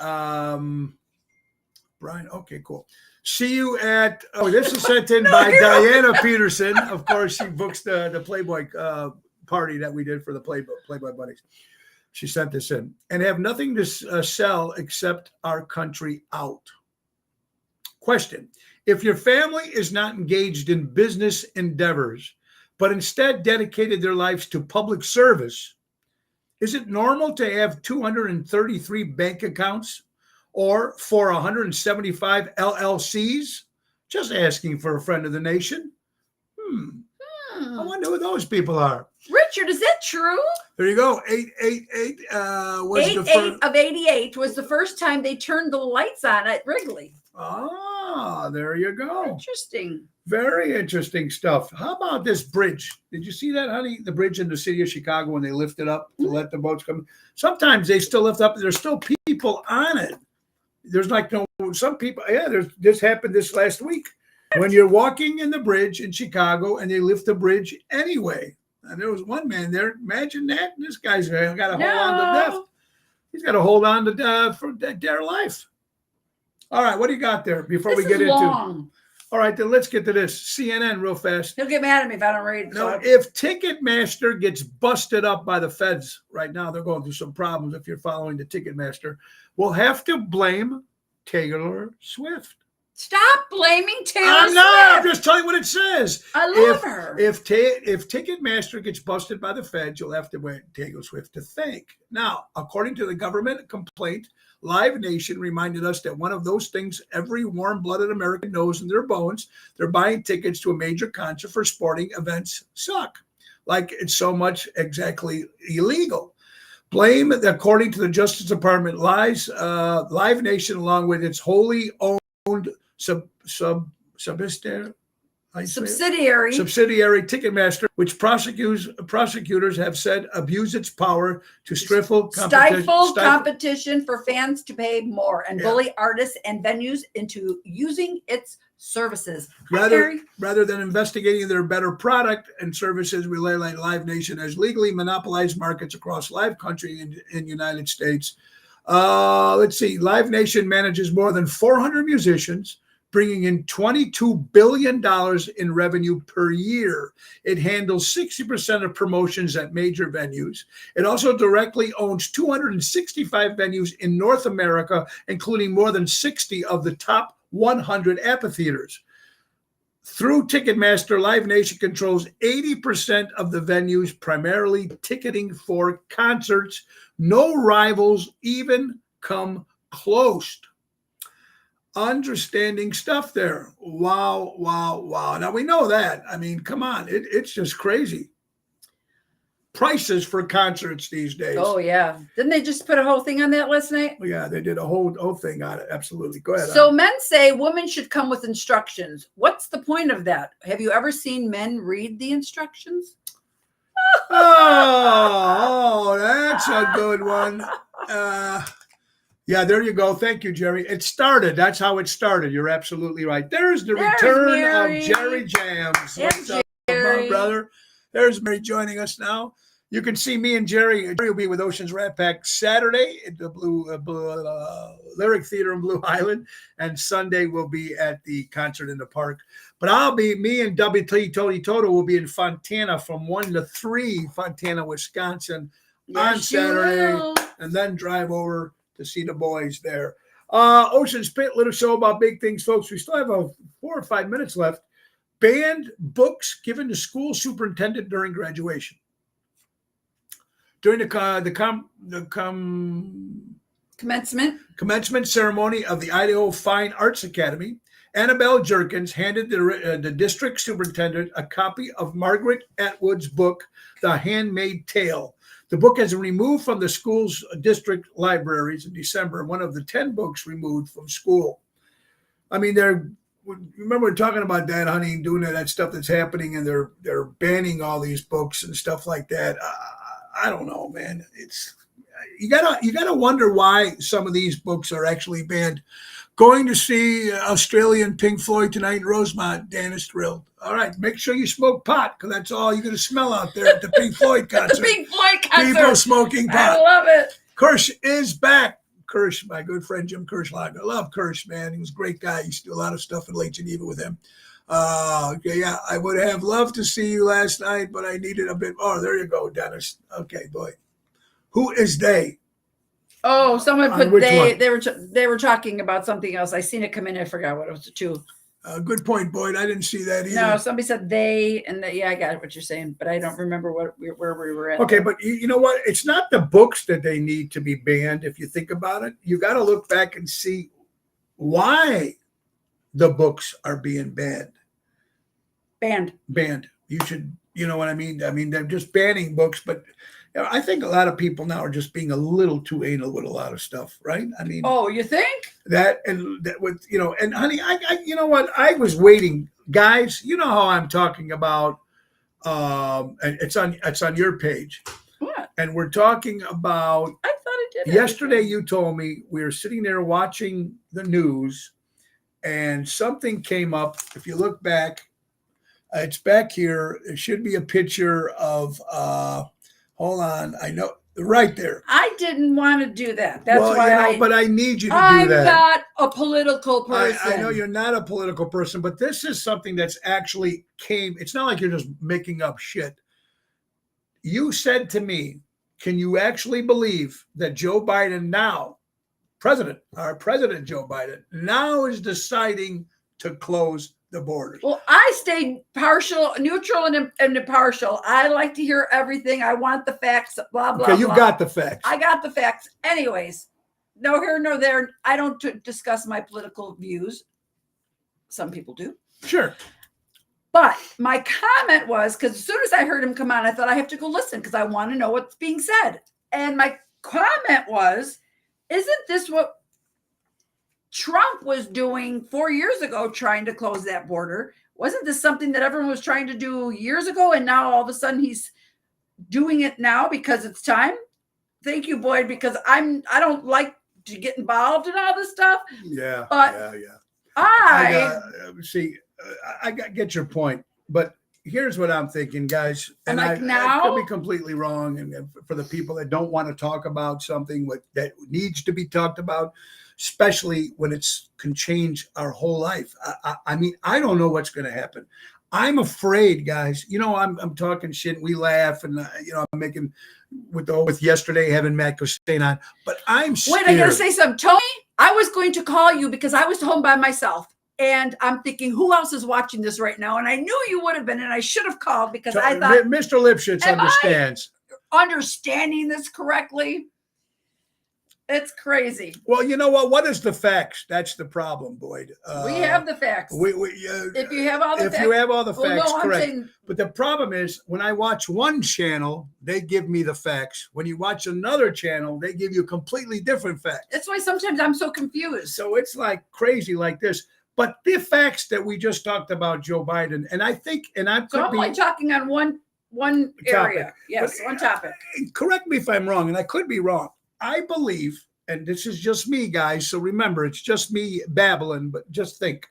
Brian. Okay, cool. See you at. Oh, this is sent in by Diana Peterson. Of course, she books the Playboy party that we did for the Playboy Buddies. She sent this in and have nothing to sell except our country out. Question. If your family is not engaged in business endeavors, but instead dedicated their lives to public service, is it normal to have 233 bank accounts or for 175 LLCs? Just asking for a friend of the nation. I wonder who those people are. Richard, is that true? There you go. 888 was 88 the first. of 88 was the first time they turned the lights on at Wrigley. Ah, there you go. Interesting. Very interesting stuff. How about this bridge? Did you see that, honey? The bridge in the city of Chicago when they lift it up to let the boats come. Sometimes they still lift up. There's still people on it. There's like no some people. Yeah, this happened this last week when you're walking in the bridge in Chicago and they lift the bridge anyway. And there was one man there. Imagine that. This guy's got to hold on to death. He's got to hold on to for dear life. All right, what do you got there before we get into? Long. All right, then let's get to this. CNN real fast. He'll get mad at me if I don't read it. No, if Ticketmaster gets busted up by the feds right now, they're going through some problems if you're following the Ticketmaster. We'll have to blame Taylor Swift. Stop blaming Taylor I'm not. I'm Swift. just telling you what it says. I love her. If Ticketmaster gets busted by the feds, you'll have to wait Taylor Swift to thank. Now, according to the government complaint, Live Nation reminded us that one of those things every warm-blooded American knows in their bones, they're buying tickets to a major concert for sporting events suck. Like it's so much exactly illegal. Blame, according to the Justice Department, Live Nation, along with its wholly owned subsidiary Ticketmaster, which prosecutors have said abuse its power to stifle competition for fans to pay more and bully artists and venues into using its services. Rather than investigating their better product and services, Live Nation has legally monopolized markets across live country in United States. Let's see. Live Nation manages more than 400 musicians, bringing in $22 billion in revenue per year. It handles 60% of promotions at major venues. It also directly owns 265 venues in North America, including more than 60 of the top 100 amphitheaters. Through Ticketmaster, Live Nation controls 80% of the venues, primarily ticketing for concerts. No rivals even come close. Understanding stuff there. Wow. Now we know that. I mean, come on. It's just crazy. Prices for concerts these days. Oh, yeah. Didn't they just put a whole thing on that last night? Yeah, they did a whole thing on it. Absolutely. Go ahead. So men say women should come with instructions. What's the point of that? Have you ever seen men read the instructions? Oh, that's a good one. Yeah, there you go. Thank you, Jerry. It started. That's how it started. You're absolutely right. There's the There's return Mary. of Jerry Jams. And What's up, my Jerry. brother? There's Mary joining us now. You can see me and Jerry. Jerry will be with Oceans Rat Pack Saturday at the Lyric Theater in Blue Island, and Sunday we'll be at the concert in the park. But me and WT Tony Toto will be in Fontana from 1 to 3, Fontana, Wisconsin, on Yes, you Saturday, will. and then drive over to see the boys there. Ocean's Pit, little show about big things, folks. We still have 4 or 5 minutes left. Banned books given to school superintendent during graduation. During the commencement ceremony of the Idaho Fine Arts Academy, Annabelle Jerkins handed the district superintendent a copy of Margaret Atwood's book, The Handmaid's Tale. The book has been removed from the school's district libraries in December, one of the 10 books removed from school. I mean, remember we're talking about that, honey, doing that stuff that's happening, and they're banning all these books and stuff like that. I don't know, man. It's you gotta wonder why some of these books are actually banned. Going to see Australian Pink Floyd tonight in Rosemont. Dan is thrilled. All right, make sure you smoke pot, because that's all you're gonna smell out there at the Pink Floyd concert. The Pink Floyd concert. People smoking pot. I love it. Kirsch is back. Kirsch, my good friend Jim Kirschlager. I love Kirsch, man. He was a great guy. I used to do a lot of stuff in Lake Geneva with him. Yeah, I would have loved to see you last night, but I needed a bit. Oh, there you go, Dennis. Okay, boy. Who is they? Oh, someone put which they. one? They were talking about something else. I seen it come in. I forgot what it was too. Good point, Boyd. I didn't see that either. No, somebody said they, and yeah, I got what you're saying, but I don't remember where we were at. Okay, but you know what? It's not the books that they need to be banned. If you think about it, you got to look back and see why the books are being banned. Banned. You should, you know what I mean? I mean, they're just banning books, but I think a lot of people now are just being a little too anal with a lot of stuff, right? I mean, oh, you think? that with, and honey, I you know what? I was waiting, guys. You know how I'm talking about. And it's on your page. What? And we're talking about. I thought it did. Yesterday, you told me we were sitting there watching the news, and something came up. If you look back, it's back here. It should be a picture of. Hold on, I know right there. I didn't want to do that. That's why. But I need you to do I'm that. not a political person. I know you're not a political person, but this is something that's actually came. It's not like you're just making up shit. You said to me, can you actually believe that Joe Biden now, our president Joe Biden, now is deciding to close the borders? Well, I stayed neutral and impartial. I like to hear everything. I want the facts, blah, blah, Okay, you blah. got the facts. I got the facts. Anyways, no here nor there. I don't discuss my political views. Some people do. Sure. But my comment was, because as soon as I heard him come on, I thought I have to go listen because I want to know what's being said. And my comment was, isn't this what Trump was doing 4 years ago, trying to close that border? Wasn't this something that everyone was trying to do years ago? And now all of a sudden he's doing it now because it's time. Thank you, Boyd, because I don't like to get involved in all this stuff. Yeah. But yeah. I get your point, but here's what I'm thinking, guys. And I'm like, I now? could be completely wrong. And for the people that don't want to talk about something that needs to be talked about, especially when can change our whole life. I mean, I don't know what's going to happen. I'm afraid, guys. I'm talking shit. We laugh, and I'm making with yesterday having Matt Costain on, but I'm scared. Wait, I gotta say something, Tony. I was going to call you because I was home by myself, and I'm thinking, who else is watching this right now? And I knew you would have been, and I should have called because I thought Mr. Lipschitz understands. Understanding this correctly. It's crazy. Well, you know what? What is the facts? That's the problem, Boyd. We have the facts. If you have all the facts. If you have all the facts, no, correct. But the problem is when I watch one channel, they give me the facts. When you watch another channel, they give you completely different facts. That's why sometimes I'm so confused. So it's like crazy like this. But the facts that we just talked about Joe Biden, and I think, and I'm only talking on one area. Topic. Yes, but, one topic. Correct me if I'm wrong, and I could be wrong. I believe, and this is just me, guys, so remember, it's just me babbling, but just think.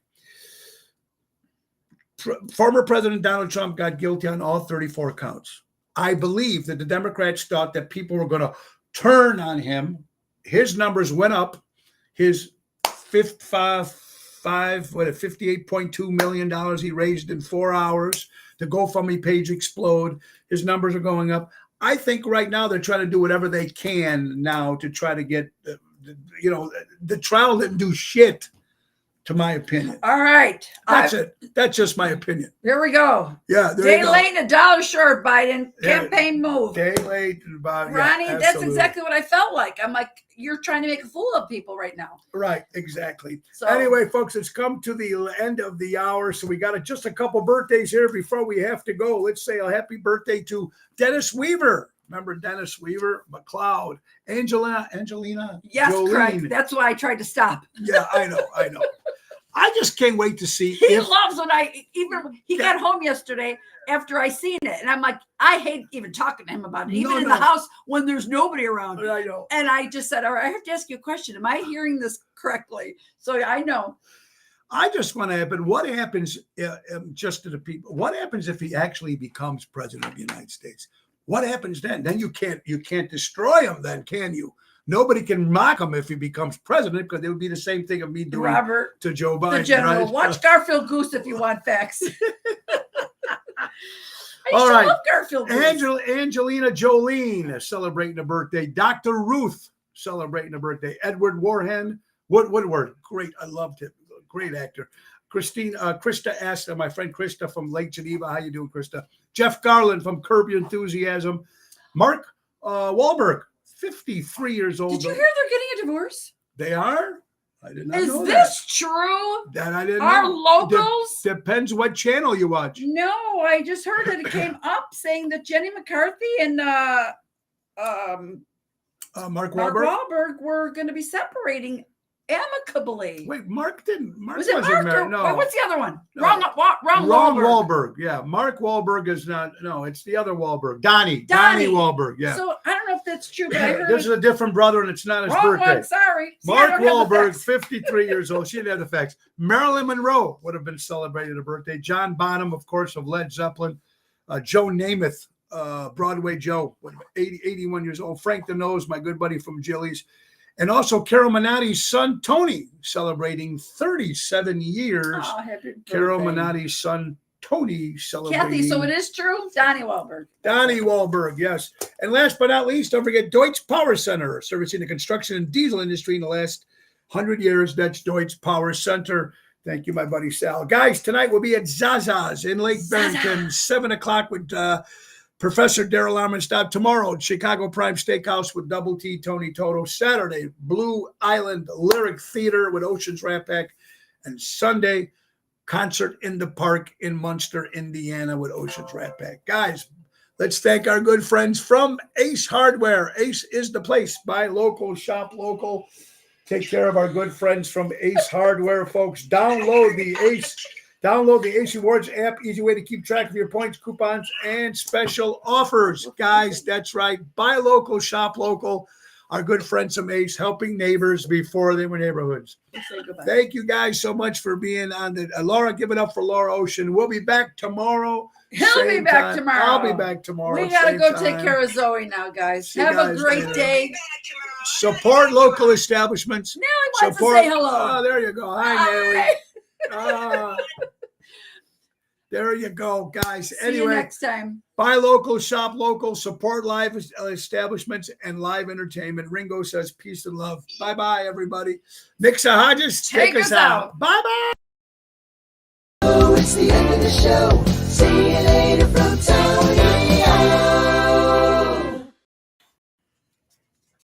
Former President Donald Trump got guilty on all 34 counts. I believe that the Democrats thought that people were going to turn on him. His numbers went up. His $58.2 million he raised in 4 hours. The GoFundMe page explode. His numbers are going up. I think right now they're trying to do whatever they can now to try to get, the trial didn't do shit, to my opinion. All right. That's it. That's just my opinion. Here we go. Yeah. Day late and $1 short, Biden. Campaign move. Day late and about, Ronnie, yeah, that's exactly what I felt like. I'm like, you're trying to make a fool of people right now. Right, exactly. So anyway, folks, it's come to the end of the hour, so we got just a couple birthdays here before we have to go. Let's say a happy birthday to Dennis Weaver. Remember Dennis Weaver? McLeod. Angelina? yes, Jolene. correct. That's why I tried to stop. Yeah, I know. I just can't wait to see He loves when he got home yesterday after I seen it. And I'm like, I hate even talking to him about it, even in the house when there's nobody around. I know. And I just said, all right, I have to ask you a question. Am I hearing this correctly? So I know. I just want to happen. What happens just to the people? What happens if he actually becomes president of the United States? What happens then? Then you can't destroy him then, can you? Nobody can mock him if he becomes president because it would be the same thing of me doing Robert, to Joe Biden. the general. Right? Watch Garfield Goose if you want facts. All right. Love Garfield Goose. Angelina Jolene celebrating a birthday. Dr. Ruth celebrating a birthday. Edward Woodward. Great. I loved him. Great actor. Krista asked, my friend Krista from Lake Geneva. How you doing, Krista? Jeff Garland from Curb Your Enthusiasm. Mark Wahlberg, 53 years old. Did you hear they're getting a divorce? They are? I did not know Is this true? That I didn't Our know. locals? Depends what channel you watch. No, I just heard that it came up saying that Jenny McCarthy and Mark Mark Wahlberg. Wahlberg were going to be separating amicably. Wait, Mark didn't. Mark was it wasn't Mark married. or No. what's the other one? No. Wrong Wahlberg. Yeah, Mark Wahlberg is not. No, it's the other Wahlberg. Donnie Wahlberg. Yeah. So I don't know if that's true, but I heard This is a different brother, and it's not his wrong birthday. one. Sorry. See, I Mark don't have the Wahlberg, facts. 53 years old. She didn't have the facts. Marilyn Monroe would have been celebrating a birthday. John Bonham, of course, of Led Zeppelin. Joe Namath, Broadway Joe, 81 years old. Frank the Nose, my good buddy from Jilly's. And also Carol Minotti's son, Tony, celebrating 37 years. Oh, happy birthday. Carol Minotti's son, Tony, celebrating. Kathy, so it is true? Donnie Wahlberg. Donnie Wahlberg, yes. And last but not least, don't forget Deutsch Power Center, servicing the construction and diesel industry in the last 100 years. That's Deutsch Power Center. Thank you, my buddy Sal. Guys, tonight we'll be at Zaza's in Lake Barrington, 7 o'clock with Professor Daryl Armenstadt. Tomorrow, Chicago Prime Steakhouse with Double T, Tony Toto. Saturday, Blue Island Lyric Theater with Oceans Rat Pack. And Sunday, concert in the park in Munster, Indiana with Oceans Rat Pack. Guys, let's thank our good friends from Ace Hardware. Ace is the place. Buy local, shop local. Take care of our good friends from Ace Hardware, folks. Download the Ace Rewards app. Easy way to keep track of your points, coupons, and special offers. Guys, that's right. Buy local, shop local. Our good friends from Ace, helping neighbors before they were neighborhoods. Thank you guys so much for being on the Laura. Give it up for Laura Ocean. We'll be back tomorrow. He'll be back tomorrow. I'll be back tomorrow. We gotta go time. take care of Zoe now, guys. See you Have guys a great later. day. Support local establishments. Nelly wants to say hello. Oh, there you go. Hi, Nelly. There you go, guys. See you next time. Buy local, shop local, support live establishments and live entertainment. Ringo says peace and love. Bye-bye, everybody. Nixa Hodges, take us out. Bye-bye. Oh, it's the end of the show. See you later from Tony.